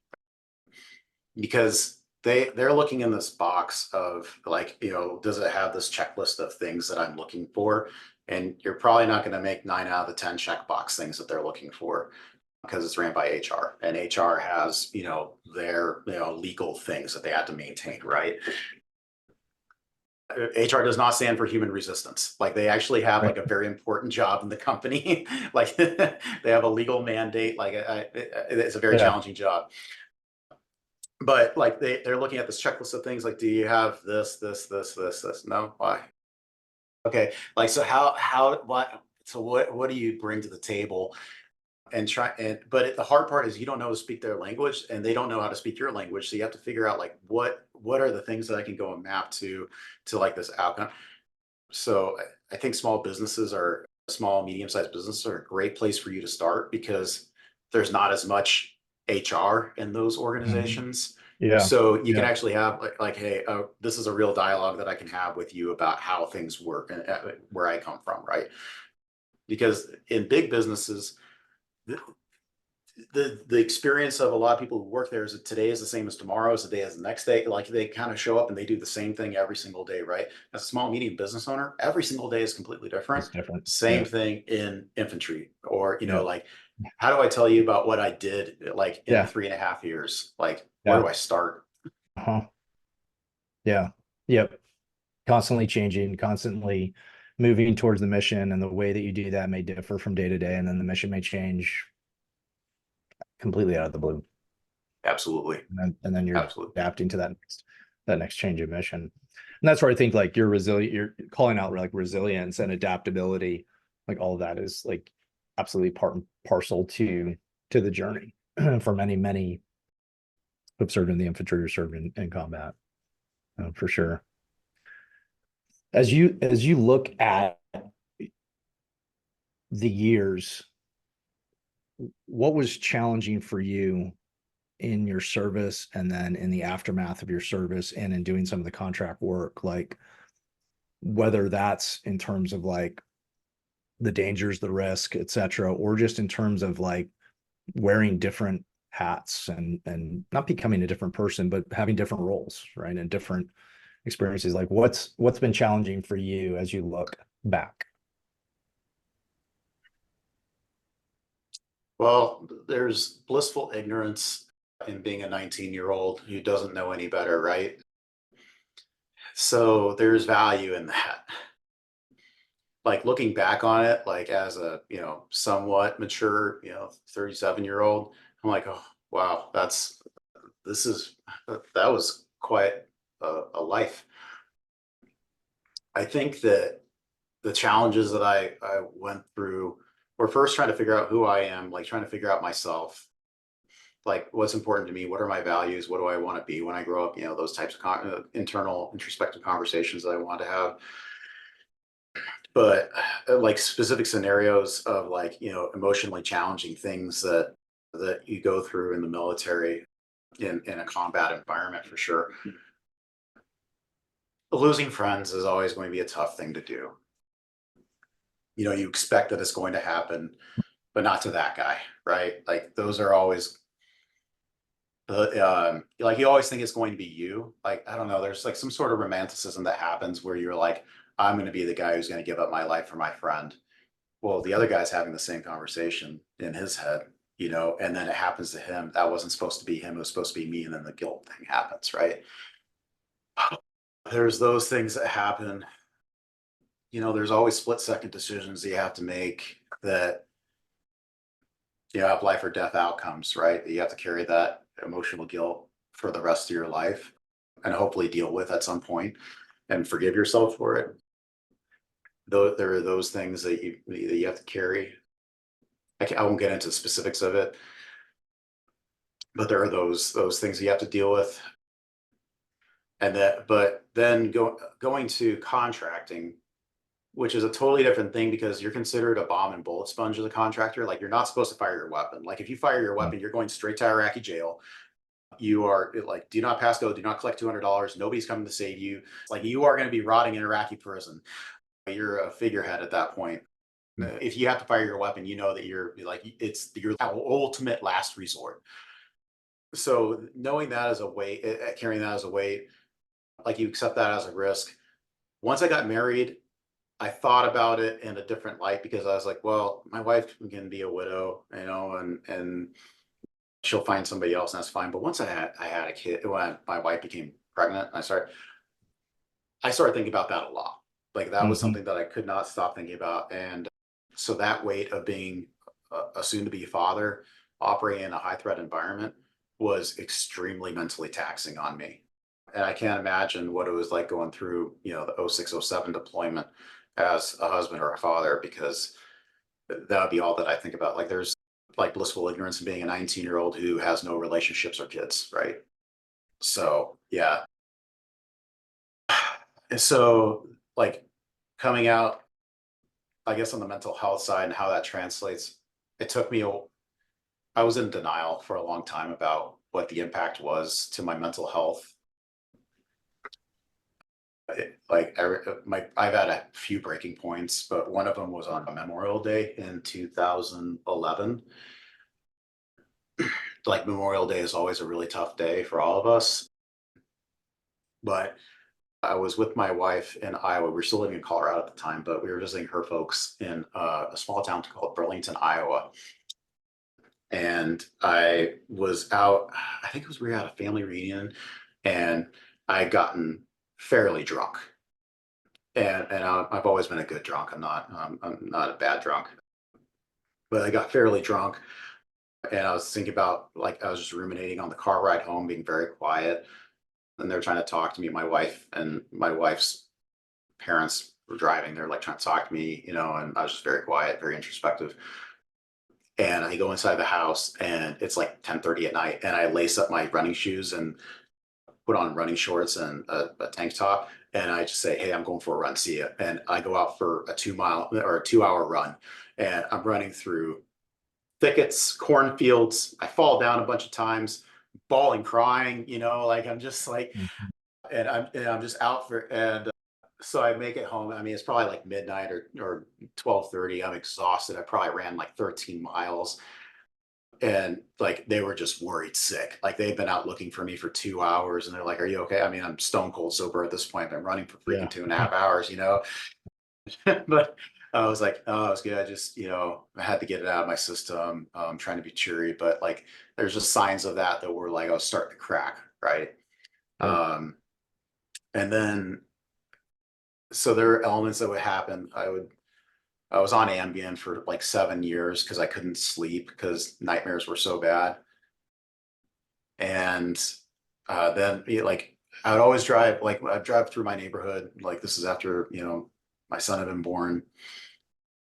because they're looking in this box of like, does it have this checklist of things that I'm looking for? And you're probably not going to make 9 out of the 10 checkbox things that they're looking for, because it's ran by HR, and HR has, their, legal things that they have to maintain, right? HR does not stand for human resistance. Like, they actually have Right. like a very important job in the company. Like, they have a legal mandate. Like, it's a very Yeah. challenging job. But like, they're looking at this checklist of things like, do you have this? No, why? Okay. Like, so what do you bring to the table? And but the hard part is you don't know how to speak their language, and they don't know how to speak your language. So you have to figure out like, what are the things that I can go and map to like this outcome. So I think small, medium-sized businesses are a great place for you to start, because there's not as much HR in those Mhm. organizations. Yeah. So you can Yeah. actually have like, hey, this is a real dialogue that I can have with you about how things work, and where I come from, right? Because in big businesses, the experience of a lot of people who work there is that today is the same as tomorrow, is the day as the next day. Like, they kind of show up and they do the same thing every single day, right? As a small medium business owner, every single day is completely different. It's different. Same Yeah. thing in infantry, or Yeah. like, how do I tell you about what I did like in Yeah. 3.5 years? Like, where do Yeah. I start? Uh-huh. Yeah. Yep. Constantly changing, constantly moving towards the mission. And the way that you do that may differ from day to day. And then the mission may change completely out of the blue. Absolutely. And then you're Absolutely. adapting to that next change of mission. And that's where I think like you're calling out like resilience and adaptability, like all of that is like absolutely part and parcel to the journey for many who've served in the infantry or served in combat, for sure. As you look at the years, what was challenging for you in your service, and then in the aftermath of your service, and in doing some of the contract work, like whether that's in terms of like the dangers, the risk, etc., or just in terms of like wearing different hats, and not becoming a different person, but having different roles, right? And different experiences. Like what's been challenging for you as you look back? Well, there's blissful ignorance in being a 19-year-old who doesn't know any better, right? So there's value in that. Like, looking back on it, like as a, somewhat mature, 37-year-old, I'm like, oh wow, this is that was quite a life. I think that the challenges that I went through were first trying to figure out who I am, like trying to figure out myself, like what's important to me, what are my values, what do I want to be when I grow up, those types of internal introspective conversations that I want to have. But like specific scenarios of like, emotionally challenging things that you go through in the military, in a combat environment, for sure. Losing friends is always going to be a tough thing to do. You expect that it's going to happen, but not to that guy, right? Like, those are always like, you always think it's going to be you. Like, I don't know, there's like some sort of romanticism that happens where you're like, I'm going to be the guy who's going to give up my life for my friend. Well, the other guy's having the same conversation in his head. you know, and then it happens to him. That wasn't supposed to be him. It was supposed to be me. And then the guilt thing happens, right? There's those things that happen. You know, there's always split second decisions that you have to make that, you know, have life or death outcomes, right? You have to carry that emotional guilt for the rest of your life and hopefully deal with at some point and forgive yourself for it. Though there are those things that you have to carry. I won't get into the specifics of it, but there are those things you have to deal with. And that, but then going to contracting, which is a totally different thing because you're considered a bomb and bullet sponge as a contractor. Like you're not supposed to fire your weapon. Like if you fire your Mm. weapon, you're going straight to Iraqi jail. You are like, do not pass go, do not collect $200. Nobody's coming to save you. Like you are going to be rotting in Iraqi prison. You're a figurehead at that point. Mm. If you have to fire your weapon, you know that you're like, it's your ultimate last resort. So knowing that as a weight, carrying that as a weight, like you accept that as a risk. Once I got married, I thought about it in a different light because I was like, well, my wife can be a widow, you know, and she'll find somebody else, and that's fine. But once I had a kid, when my wife became pregnant, I started thinking about that a lot. Like that was Mhm. something that I could not stop thinking about, and so that weight of being a soon-to-be father, operating in a high-threat environment, was extremely mentally taxing on me. And I can't imagine what it was like going through, you know, the 06, 07 deployment as a husband or a father, because that would be all that I think about. Like there's like blissful ignorance in being a 19-year-old who has no relationships or kids, right? So yeah. And so like coming out, I guess on the mental health side and how that translates, it took me I was in denial for a long time about what the impact was to my mental health. Like I've had a few breaking points, but one of them was on Memorial Day in 2011. Like Memorial Day is always a really tough day for all of us, but I was with my wife in Iowa. We were still living in Colorado at the time, but we were visiting her folks in a small town called Burlington, Iowa. And I was out, I think it was we were at a family reunion, and I had gotten fairly drunk. And I've always been a good drunk. I'm not a bad drunk, but I got fairly drunk, and I was thinking about, like, I was just ruminating on the car ride home, being very quiet. And they're trying to talk to me. My wife and my wife's parents were driving. They're like trying to talk to me, you know, and I was just very quiet, very introspective. And I go inside the house, and it's like 10:30 at night, and I lace up my running shoes and put on running shorts and a tank top. And I just say, hey, I'm going for a run. See ya. And I go out for a 2 mile or a 2 hour run. And I'm running through thickets, cornfields. I fall down a bunch of times, bawling, crying, you know, like I'm just like, Mhm. and I'm just out for, and so I make it home. I mean, it's probably like midnight or 12:30. I'm exhausted. I probably ran like 13 miles, and like they were just worried sick. Like they've been out looking for me for 2 hours, and they're like, "Are you okay?" I mean, I'm stone cold sober at this point. I've been running for freaking Yeah. 2.5 hours, you know. But I was like, "Oh, it's good." I just, you know, I had to get it out of my system. Trying to be cheery, but like, there's just signs of that were like I was starting to crack, right? Yeah. Um, and then so there are elements that would happen. I was on Ambien for like 7 years because I couldn't sleep because nightmares were so bad. And then like I would always drive, like I'd drive through my neighborhood. Like this is after, you know, my son had been born,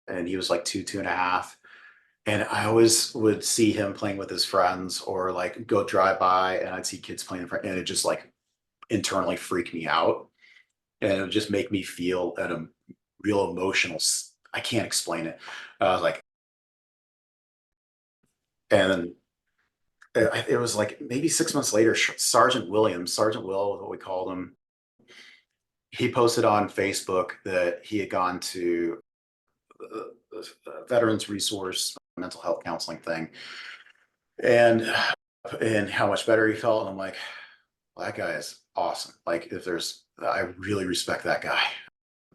and he was like two and a half. And I always would see him playing with his friends, or like go drive by and I'd see kids playing in front, and it just like internally freak me out. And it would just make me feel at a real emotional, I can't explain it. I was like, and it was like maybe 6 months later, Sergeant Williams, Sergeant Will is what we called him. He posted on Facebook that he had gone to a veterans resource mental health counseling thing, and how much better he felt. And I'm like, well, that guy is awesome. Like, if there's, I really respect that guy.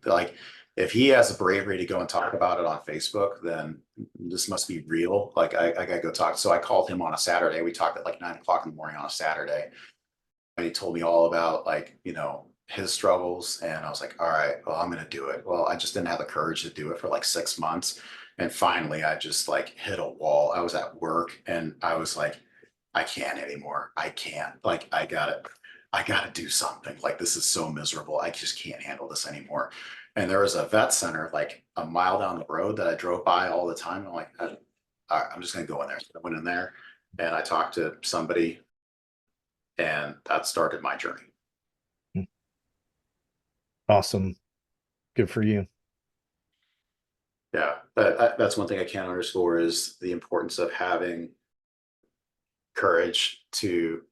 Like, if he has the bravery to go and talk about it on Facebook, then this must be real. Like I gotta go talk. So I called him on a Saturday. We talked at like 9 o'clock in the morning on a Saturday. And he told me all about like, his struggles. And I was like, all right, well, I'm gonna do it. Well, I just didn't have the courage to do it for like 6 months. And finally I just like hit a wall. I was at work and I was like, I can't anymore. I can't. Like I gotta do something. Like this is so miserable. I just can't handle this anymore. And there was a vet center like a mile down the road that I drove by all the time. I'm like, all right, I'm just gonna go in there. So I went in there and I talked to somebody, and that started my journey. Awesome. Good for you. Yeah, that's one thing I can't underscore is the importance of having courage to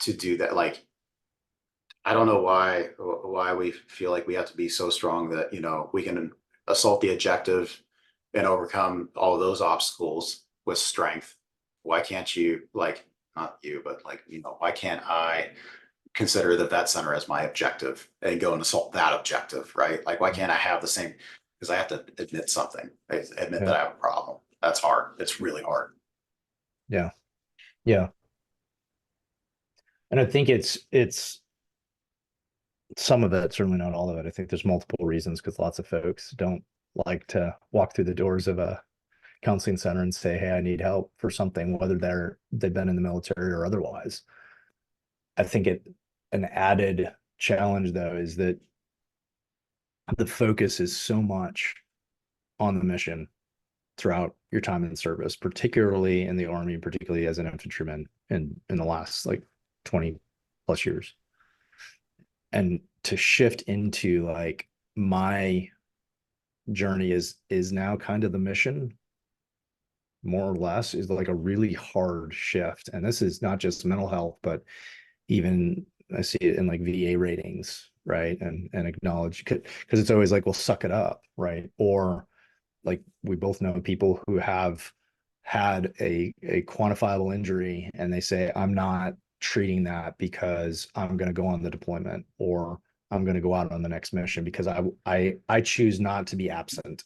do that. Like I don't know why we feel like we have to be so strong that we can assault the objective and overcome all those obstacles with strength. Why can't you, like, not you, but like, why can't I consider the vet center as my objective and go and assault that objective, right? Like why can't I have the same, because I have to admit something. I admit Yeah. that I have a problem. That's hard. It's really hard. Yeah. Yeah. And I think it's some of it, certainly not all of it. I think there's multiple reasons because lots of folks don't like to walk through the doors of a counseling center and say, hey, I need help for something, whether they've been in the military or otherwise. I think an added challenge though is that the focus is so much on the mission throughout your time in service, particularly in the Army, particularly as an infantryman in the last like 20 plus years. And to shift into like my journey is now kind of the mission, more or less, is like a really hard shift. And this is not just mental health, but even I see it in like VA ratings, right? And acknowledge, because it's always like, well, suck it up, right? Or like we both know people who have had a quantifiable injury and they say, I'm not treating that because I'm going to go on the deployment or I'm going to go out on the next mission because I choose not to be absent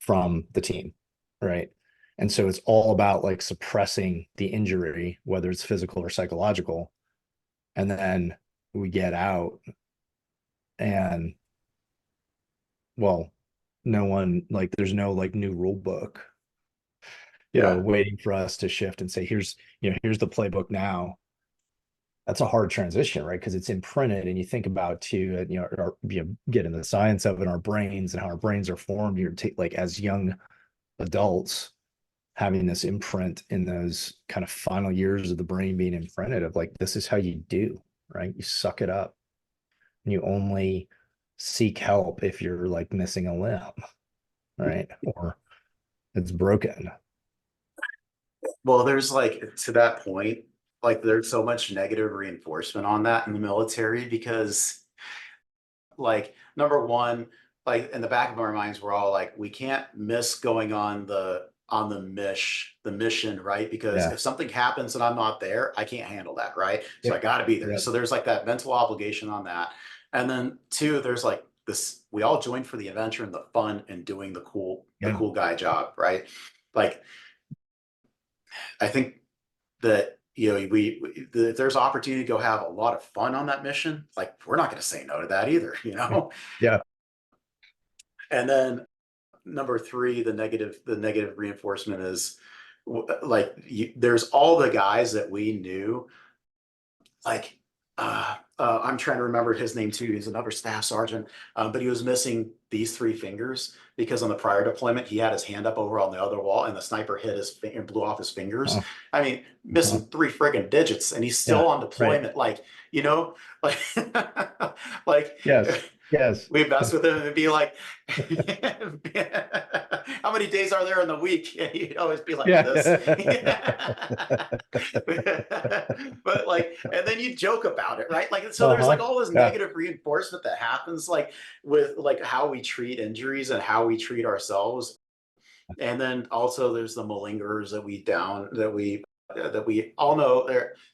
from the team, right? And so it's all about like suppressing the injury, whether it's physical or psychological. And then we get out and, well, no one, like there's no like new rule book, Yeah. waiting for us to shift and say, here's the playbook now. That's a hard transition, right? Because it's imprinted, and you think about too, get in the science of it, our brains and how our brains are formed. You're like as young adults having this imprint in those kind of final years of the brain being imprinted of like, this is how you do, right? You suck it up and you only seek help if you're like missing a limb, right? Or it's broken. Well, there's like to that point, like there's so much negative reinforcement on that in the military because like number one, like in the back of our minds, we're all like, we can't miss going on the mission, right? Because Yeah. if something happens and I'm not there, I can't handle that, right? So I Yep. got to be there. Yep. So there's like that mental obligation on that. And then two, there's like this, we all joined for the adventure and the fun and doing the Yeah. cool guy job, right? Like I think that if there's opportunity to go have a lot of fun on that mission, like we're not going to say no to that either, Yeah. And then number three, the negative reinforcement is like there's all the guys that we knew, like I'm trying to remember his name too. He's another staff sergeant, but he was missing these three fingers because on the prior deployment he had his hand up over on the other wall, and the sniper hit his finger and blew off his fingers. Oh, I mean, missing three friggin' digits, and he's yeah. still on Right. deployment. Like, like Yes. Yes. we mess with him and be like, "How many days are there in the week?" And he'd always be like Yeah. this. But like, and then you joke about it, right? Like, so there's like Uh-huh. all this Yeah. negative reinforcement that happens, like with like how we treat injuries and how we treat ourselves. And then also there's the malingerers that we all know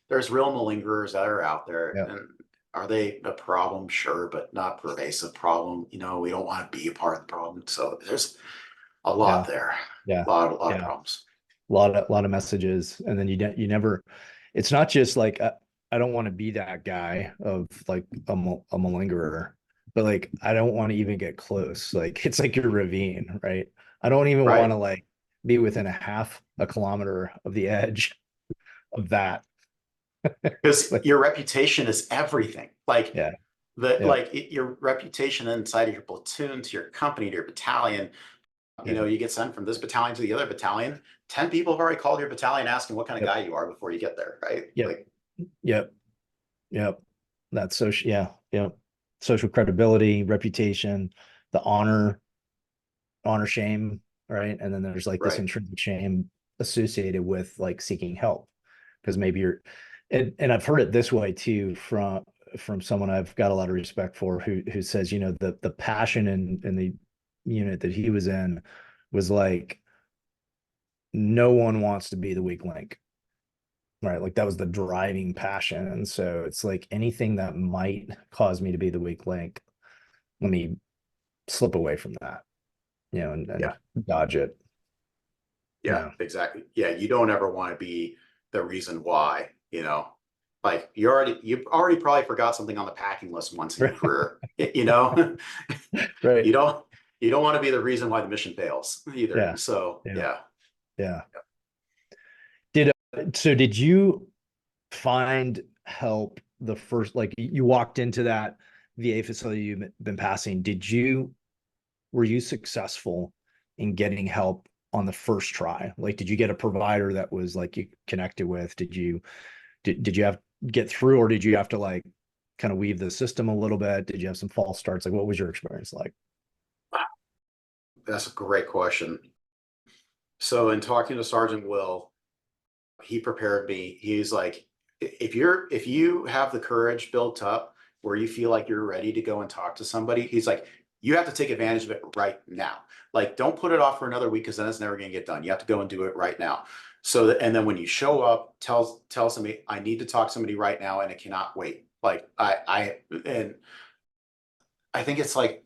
there's real malingerers that are out there. Yeah. And Are they a problem? Sure, but not pervasive problem. You know, we don't want to be a part of the problem. So there's a lot Yeah. there, Yeah. a lot of Yeah. problems. A lot of messages, and then you never. It's not just like I don't want to be that guy of like a malingerer, but like I don't want to even get close. Like it's like your ravine, right? I don't even want Right. to like be within a half a kilometer of the edge of that. Because Like your reputation is everything. Like yeah, yeah, your reputation inside of your platoon to your company to your battalion. You yeah, know, you get sent from this battalion to the other battalion. 10 people have already called your battalion asking what kind of yep, guy you are before you get there, right? yep, Like, yep, yep. That's social. Yeah, yeah. Social credibility, reputation, the honor shame, right? And then there's like this right. intrinsic shame associated with like seeking help because maybe you're and I've heard it this way too from someone I've got a lot of respect for who says, the passion in the unit that he was in was like no one wants to be the weak link. Right. Like that was the driving passion. And so it's like anything that might cause me to be the weak link, let me slip away from that, and Yeah. dodge it. Yeah, Yeah. exactly. Yeah. You don't ever want to be the reason why, you know, like you've already probably forgot something on the packing list once in your career, you know, Right. you don't, you don't want to be the reason why the mission fails either. Yeah. So Yeah. yeah. Yeah. Did you find help the first, like you walked into that VA facility you've been passing? Were you successful in getting help on the first try? Like, did you get a provider that was like you connected with? Did you have get through, or did you have to like kind of weave the system a little bit? Did you have some false starts? Like, what was your experience like? That's a great question. So in talking to Sergeant Will, he prepared me. He's like, if you have the courage built up where you feel like you're ready to go and talk to somebody, he's like, you have to take advantage of it right now. Like, don't put it off for another week because then it's never going to get done. You have to go and do it right now. So that, and then when you show up, tell somebody, I need to talk to somebody right now and it cannot wait. Like and I think it's like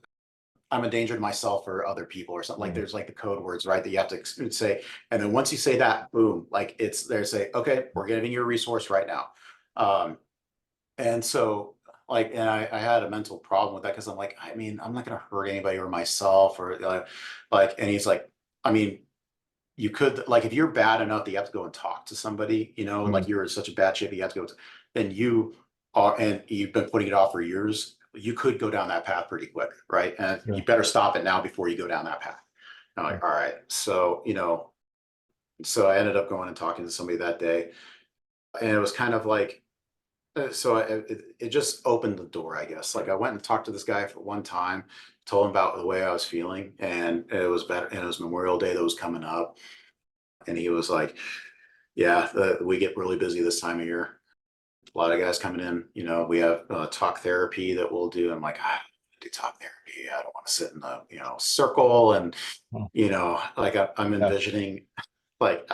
I'm a danger to myself or other people or something. Like Mm. there's like the code words, right? That you have to say. And then once you say that, boom, like it's there's a, okay, we're getting your resource right now. Um, and so like, and I had a mental problem with that because I'm like, I mean, I'm not going to hurt anybody or myself or like, and he's like, I mean, you could like, if you're bad enough that you have to go and talk to somebody, you know, Mm. like you're in such a bad shape, you have to go to, then you are, and you've been putting it off for years, you could go down that path pretty quick, right? And Yeah. you better stop it now before you go down that path. I'm Yeah. like, all right. So, you know, so I ended up going and talking to somebody that day. And it was kind of like, so it just opened the door, I guess. Like I went and talked to this guy for one time, told him about the way I was feeling, and it was better. And it was Memorial Day that was coming up. And he was like, yeah, we get really busy this time of year. A lot of guys coming in. You know, we have talk therapy that we'll do. I'm like, I do talk therapy. I don't want to sit in the circle and Oh, like I'm yeah. envisioning like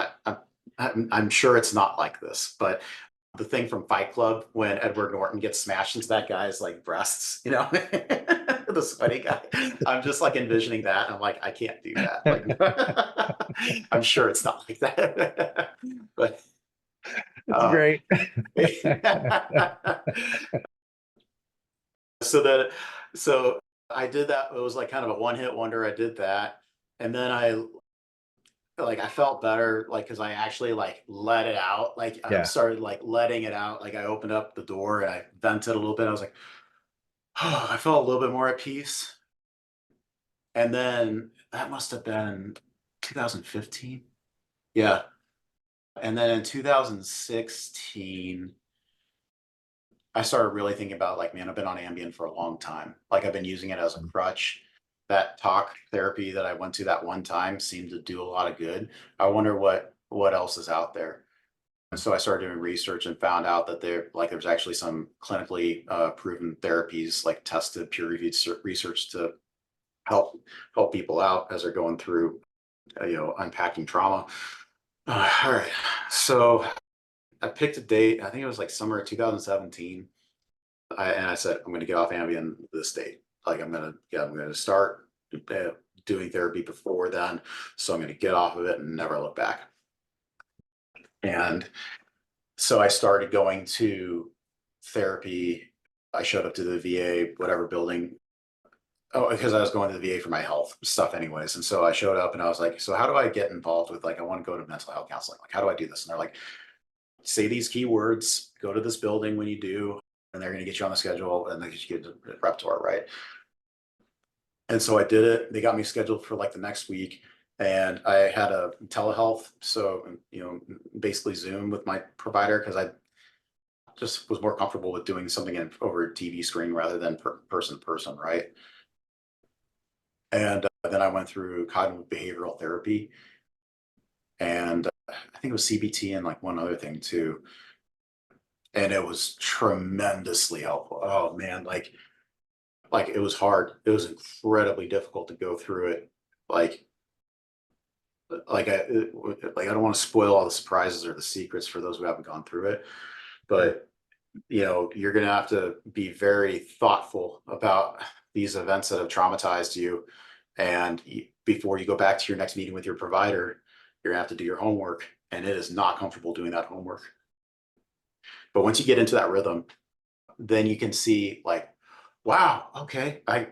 I'm sure it's not like this, but the thing from Fight Club when Edward Norton gets smashed into that guy's like breasts, you know, the sweaty guy. I'm just like envisioning that. I'm like, I can't do that. Like, I'm sure it's not like that, but That's um, great. so that so I did that. It was like kind of a one hit wonder. I did that, and then I felt better like because I actually like let it out. Like I Yeah. started like letting it out. Like I opened up the door and I vented a little bit. I was like, oh, I felt a little bit more at peace. And then that must have been 2015. Yeah. And then in 2016, I started really thinking about like, man, I've been on Ambien for a long time. Like I've been using it as a crutch. That talk therapy that I went to that one time seemed to do a lot of good. I wonder what else is out there. And so I started doing research and found out that there's actually some clinically proven therapies, like tested peer-reviewed research to help people out as they're going through, unpacking trauma. All right, so I picked a date. I think it was like summer of 2017. I said, I'm going to get off Ambien this date. Like I'm going to start doing therapy before then. So I'm going to get off of it and never look back. And so I started going to therapy. I showed up to the VA, whatever building. Oh, because I was going to the VA for my health stuff anyways. And so I showed up and I was like, so how do I get involved with, like, I want to go to mental health counseling. Like, how do I do this? And they're like, say these keywords, go to this building when you do, and they're going to get you on the schedule and they get you to repertoire, right? And so I did it. They got me scheduled for like the next week, and I had a telehealth. So, basically Zoom with my provider, because I just was more comfortable with doing something over a TV screen rather than person to person, right? And then I went through cognitive behavioral therapy, and I think it was CBT and like one other thing too. And it was tremendously helpful. Oh man, like it was hard. It was incredibly difficult to go through it. Like I don't want to spoil all the surprises or the secrets for those who haven't gone through it, but you're going to have to be very thoughtful about these events that have traumatized you. And before you go back to your next meeting with your provider, you're gonna have to do your homework, and it is not comfortable doing that homework. But once you get into that rhythm, then you can see like, wow, okay, I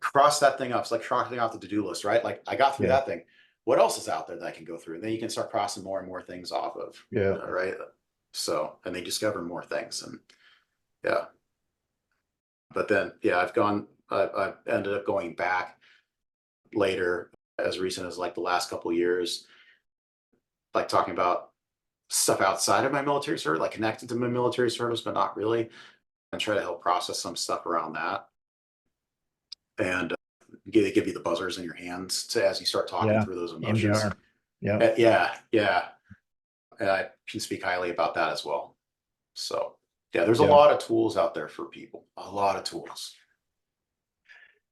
crossed that thing off. It's like crossing off the to-do list, right? Like I got through Yeah. that thing. What else is out there that I can go through? And then you can start crossing more and more things off of, Yeah. right? So, and they discover more things, and yeah. But then, yeah, I've ended up going back later, as recent as like the last couple of years, like talking about stuff outside of my military service, like connected to my military service, but not really, and try to help process some stuff around that. And they give you the buzzers in your hands to as you start talking Yeah. through those emotions. EMDR. Yeah. Yeah, yeah. And I can speak highly about that as well. So yeah, there's a Yeah. lot of tools out there for people, a lot of tools.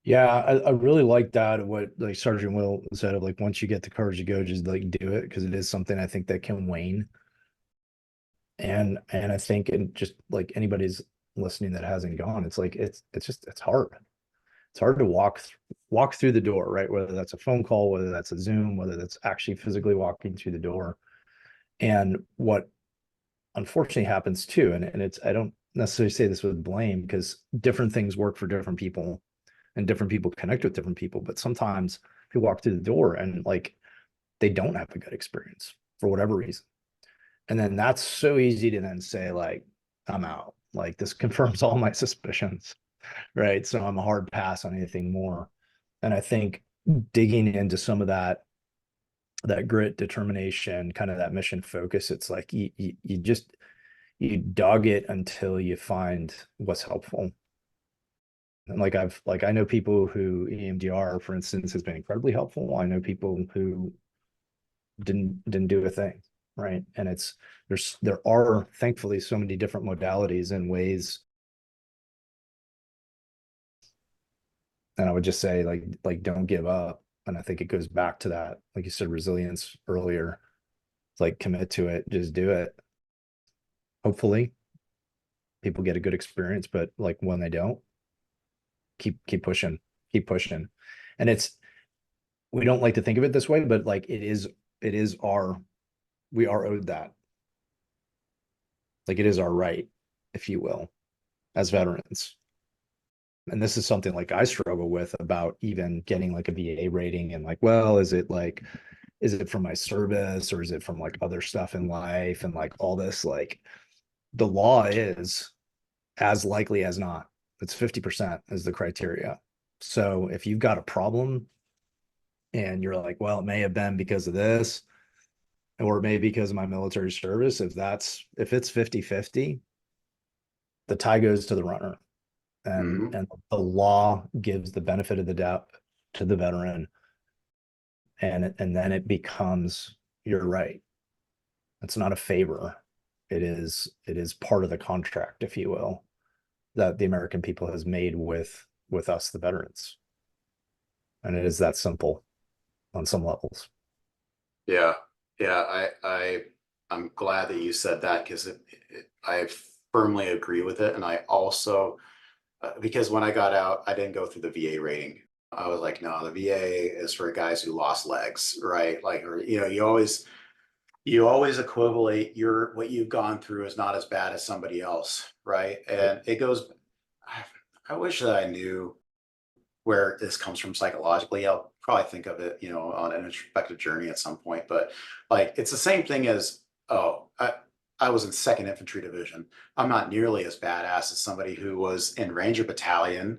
Yeah. I really like that. What like Sergeant Will said of like, once you get the courage to go, just like do it. Cause it is something I think that can wane. And I think, and just like anybody's listening that hasn't gone, it's like, it's hard. It's hard to walk through the door, right? Whether that's a phone call, whether that's a Zoom, whether that's actually physically walking through the door. And what unfortunately happens too, and it's, I don't necessarily say this with blame, because different things work for different people and different people connect with different people. But sometimes people walk through the door and like they don't have a good experience for whatever reason. And then that's so easy to then say, like, I'm out. Like this confirms all my suspicions, right? So I'm a hard pass on anything more. And I think digging into some of that grit, determination, kind of that mission focus, it's like you just you dog it until you find what's helpful. And like I know people who EMDR, for instance, has been incredibly helpful. I know people who didn't do a thing, right? And it's there are thankfully so many different modalities and ways. And I would just say like don't give up. And I think it goes back to that, like you said, resilience earlier. It's like commit to it, just do it. Hopefully people get a good experience, but like when they don't, keep pushing, keep pushing. And it's, we don't like to think of it this way, but like it is our, we are owed that. Like it is our right, if you will, as veterans. And this is something like I struggle with, about even getting like a VA rating, and like, well, is it like, is it from my service or is it from like other stuff in life, and like all this, like the law is as likely as not, it's 50% is the criteria. So if you've got a problem and you're like, well, it may have been because of this, or maybe because of my military service, if it's 50-50, the tie goes to the runner. and Mhm. and the law gives the benefit of the doubt to the veteran, and then it becomes your right. It's not a favor. It is part of the contract, if you will, that the American people has made with us, the veterans. And it is that simple on some levels. Yeah, yeah. I'm glad that you said that, because I firmly agree with it. And I also, because when I got out, I didn't go through the VA rating. I was like, no, the VA is for guys who lost legs, right? Like, or, you always equivalate what you've gone through is not as bad as somebody else, right? Right. And it goes, I wish that I knew where this comes from psychologically. I'll probably think of it, on an introspective journey at some point. But like, it's the same thing as, oh, I was in Second Infantry Division. I'm not nearly as badass as somebody who was in Ranger Battalion.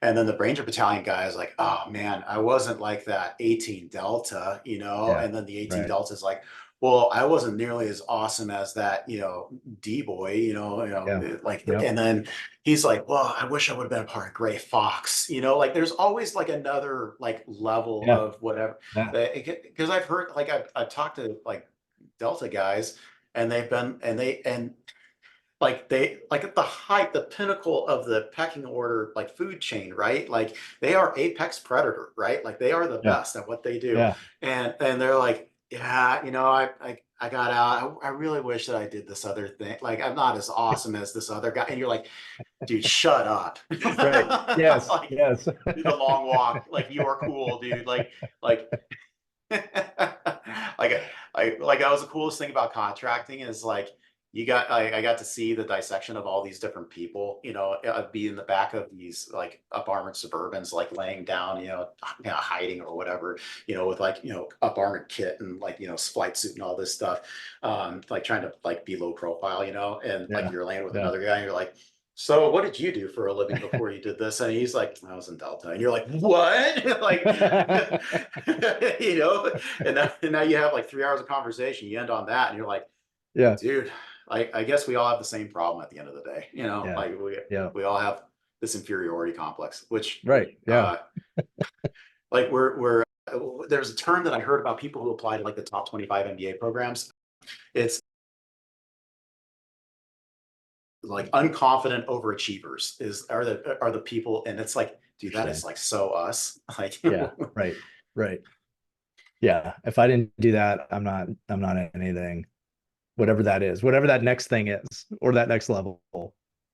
And then the Ranger Battalion guy is like, oh man, I wasn't like that 18 Delta, Yeah. and then the 18 Right. Delta is like, well, I wasn't nearly as awesome as that, D boy, Yeah. like, Yep. and then he's like, well, I wish I would have been a part of Gray Fox, like there's always like another like level Yeah. of whatever. Yeah. Because I've heard, like, I've talked to like Delta guys, and they've been, and they like at the height, the pinnacle of the pecking order, like food chain, right? Like they are apex predator, right? Like they are the Yeah. best at what they do. Yeah. And they're like, yeah, I got out. I really wish that I did this other thing. Like I'm not as awesome as this other guy. And you're like, dude, shut up. Right. Yes. Like Yes. do the long walk. Like you are cool, dude. Like like like that was the coolest thing about contracting is like I got to see the dissection of all these different people, be in the back of these like up armored Suburbans, like laying down, hiding or whatever, with like, up armored kit and like, flight suit and all this stuff, like trying to like be low profile, and like Yeah. you're laying with Yeah. another guy and you're like, so what did you do for a living before you did this? And he's like, I was in Delta. And you're like, what? Like, and now you have like 3 hours of conversation. You end on that and you're like, Yeah. dude, I guess we all have the same problem at the end of the day. Yeah. Like Yeah. we all have this inferiority complex, which Right. Yeah. like we're there's a term that I heard about people who apply to like the top 25 MBA programs. It's like unconfident overachievers are the people, and it's like, dude, that is Interesting. like so us. Like, Yeah. Right. Right. Yeah. If I didn't do that, I'm not anything, whatever that is, whatever that next thing is, or that next level.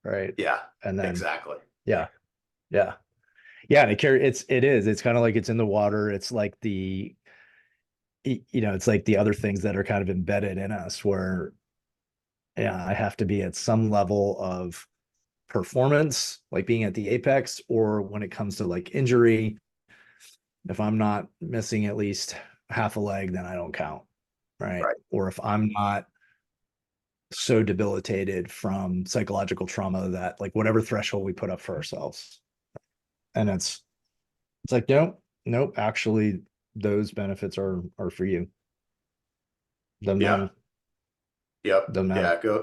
Right. yeah, And then, exactly. yeah. Yeah. Yeah. And it's kind of like it's in the water. It's like it's like the other things that are kind of embedded in us where, yeah, I have to be at some level of performance, like being at the apex, or when it comes to like injury, if I'm not missing at least half a leg, then I don't count. Right. Right. Or if I'm not so debilitated from psychological trauma that like whatever threshold we put up for ourselves. And it's like, nope, actually those benefits are for you. Doesn't Yeah. matter. Yep. Doesn't matter. Yeah.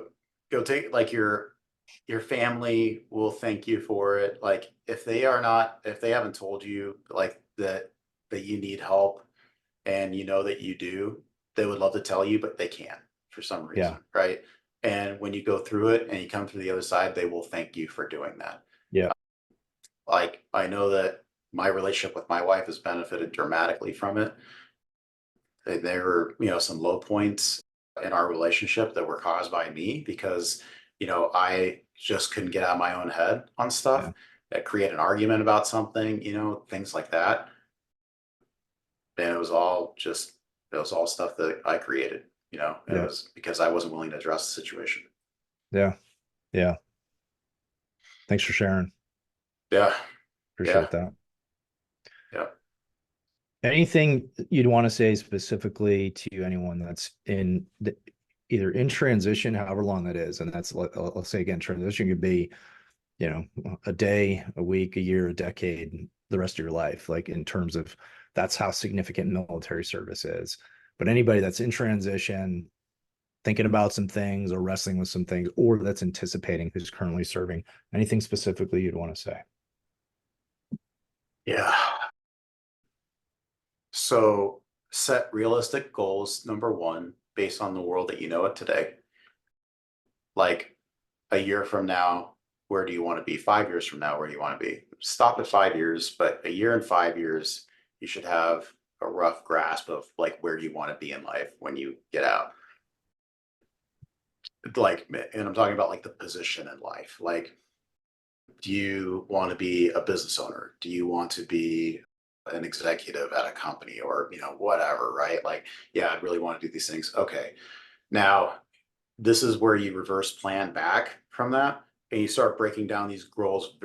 Go take like your family will thank you for it. Like if they haven't told you like that you need help and you know that you do, they would love to tell you, but they can't for some Yeah. reason, right? And when you go through it and you come through the other side, they will thank you for doing that. Yeah. Like I know that my relationship with my wife has benefited dramatically from it. There were, some low points in our relationship that were caused by me because, I just couldn't get out of my own head on Yeah. stuff that create an argument about something, things like that. And it was all stuff that I created, it Yeah. was because I wasn't willing to address the situation. Yeah. Yeah. Thanks for sharing. Yeah. Yeah. Appreciate that. Yeah. Anything you'd want to say specifically to anyone that's either in transition, however long that is, and that's, let's say again, transition could be, a day, a week, a year, a decade, the rest of your life, like in terms of that's how significant military service is. But anybody that's in transition, thinking about some things or wrestling with some things, or that's anticipating who's currently serving, anything specifically you'd want to say? Yeah. So set realistic goals, number one, based on the world that you know it today. Like a year from now, where do you want to be? 5 years from now, where do you want to be? Stop at 5 years, but a year and 5 years, you should have a rough grasp of like where you want to be in life when you get out. like, and I'm talking about like the position in life. Like, do you want to be a business owner? Do you want to be an executive at a company, or, whatever, right? Like, yeah, I really want to do these things. Okay. Now, this is where you reverse plan back from that, and you start breaking down these goals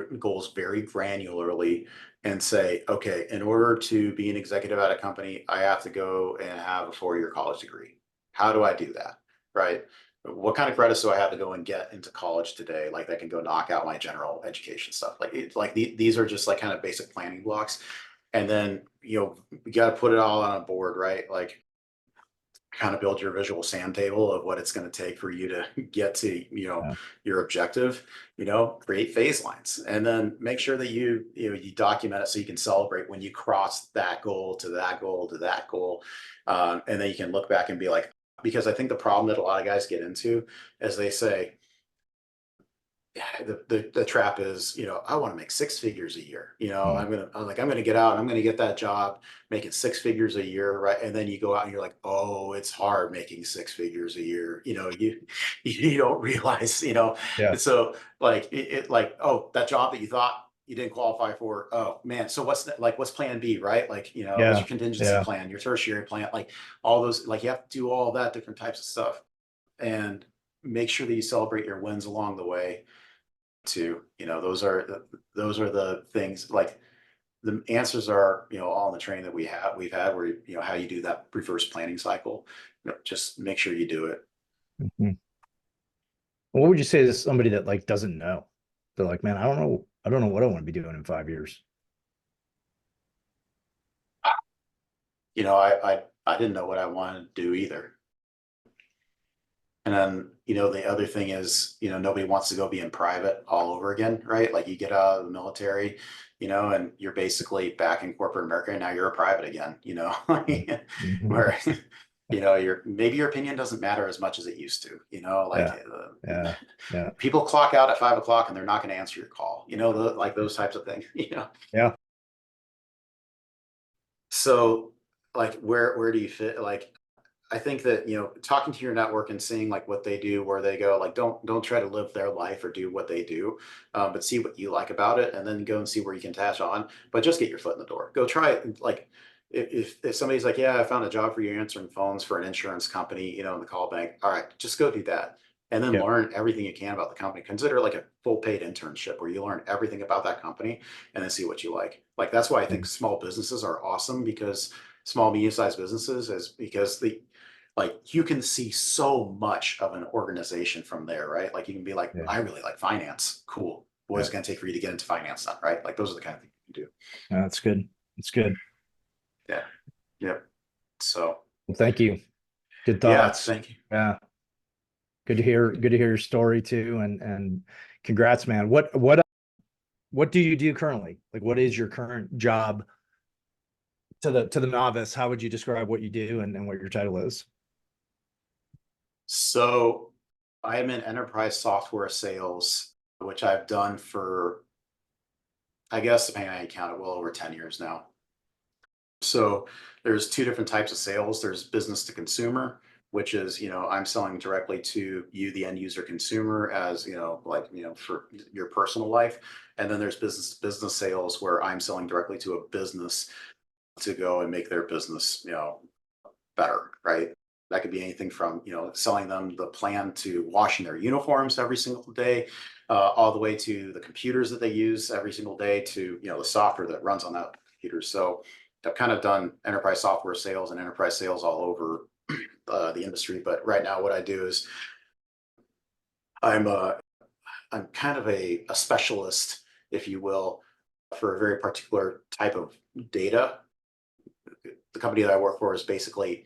very granularly, and say, okay, in order to be an executive at a company, I have to go and have a 4-year college degree. How do I do that? Right? What kind of credits do I have to go and get into college today? Like, that can go knock out my general education stuff. Like, these are just like kind of basic planning blocks. And then, you got to put it all on a board, right? Like, kind of build your visual sand table of what it's going to take for you to get to, Yeah. your objective. Create phase lines, and then make sure that you document it so you can celebrate when you cross that goal to that goal to that goal. And then you can look back and be like, because I think the problem that a lot of guys get into is they say, the trap is, I want to make 6 figures a year. Mm. I'm gonna get out, I'm gonna get that job making 6 figures a year, right? And then you go out and you're like, oh, it's hard making 6 figures a year. You don't realize, Yeah. so like like, oh, that job that you thought you didn't qualify for, oh man, so what's plan B, right? Like, what's Yeah. your contingency Yeah. plan, your tertiary plan, like all those, like you have to do all that different types of stuff, and make sure that you celebrate your wins along the way too. Those are the things, like the answers are, all in the training that we've had, where, how you do that reverse planning cycle. Just make sure you do it. Mhm. What would you say to somebody that like doesn't know? They're like, man, I don't know what I want to be doing in 5 years. I didn't know what I wanted to do either. And then, the other thing is, nobody wants to go be in private all over again, right? Like, you get out of the military, and you're basically back in corporate America, and now you're a private again, Mhm. where, maybe your opinion doesn't matter as much as it used to, like, Yeah. Yeah. Yeah. people clock out at 5 o'clock and they're not going to answer your call, like those types of things, Yeah. So, like, where do you fit? Like, I think that, talking to your network and seeing like what they do, where they go, like, don't try to live their life or do what they do, but see what you like about it, and then go and see where you can attach on. But just get your foot in the door. Go try it. Like, if somebody's like, yeah, I found a job for you answering phones for an insurance company, in the call bank. All right, just go do that, and then Yeah. learn everything you can about the company. Consider it like a full paid internship where you learn everything about that company, and then see what you like. Like, that's why I think small businesses are awesome, because small medium-sized businesses is because like, you can see so much of an organization from there, right? Like, you can be like, Yeah. I really like finance. Cool. What is Yeah. it going to take for you to get into finance then, right? Like, those are the kind of things you can do. Yeah, that's good. That's good. Yeah. Yep. So, Well, thank you. Good yeah, thoughts. thank you. Yeah. Good to hear your story too. And congrats, man. What do you do currently? Like, what is your current job to the novice? How would you describe what you do and what your title is? So, I am in enterprise software sales, which I've done for, I guess, depending on how you count it, well over 10 years now. So there's two different types of sales. There's business to consumer, which is, I'm selling directly to you, the end user consumer, as, like, for your personal life. And then there's business to business sales, where I'm selling directly to a business to go and make their business, better, right? That could be anything from, selling them the plan to washing their uniforms every single day, all the way to the computers that they use every single day, to, the software that runs on that computer. So I've kind of done enterprise software sales and enterprise sales all over the industry. But right now, what I do is I'm I'm kind of a specialist, if you will, for a very particular type of data. The company that I work for is basically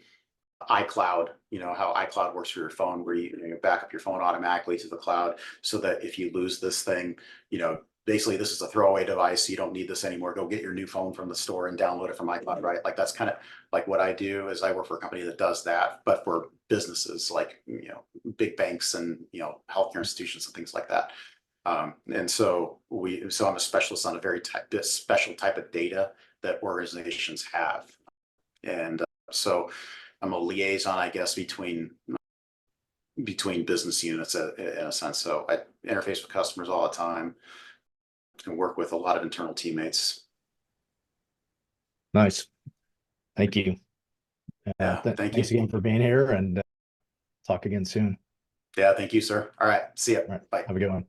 iCloud, how iCloud works for your phone, where you back up your phone automatically to the cloud, so that if you lose this thing, basically this is a throwaway device. You don't need this anymore. Go get your new phone from the store and download it from iCloud, right? Like, that's kind of like what I do. Is I work for a company that does that, but for businesses like, big banks and, healthcare institutions and things like that. And so I'm a specialist on a this special type of data that organizations have. And so I'm a liaison, I guess, between between business units in a sense. So I interface with customers all the time and work with a lot of internal teammates. Nice. Thank you. Yeah, thank Thanks you. again for being here, and talk again soon. Yeah, thank you, sir. All right, see ya. All right. Bye. Have a good one.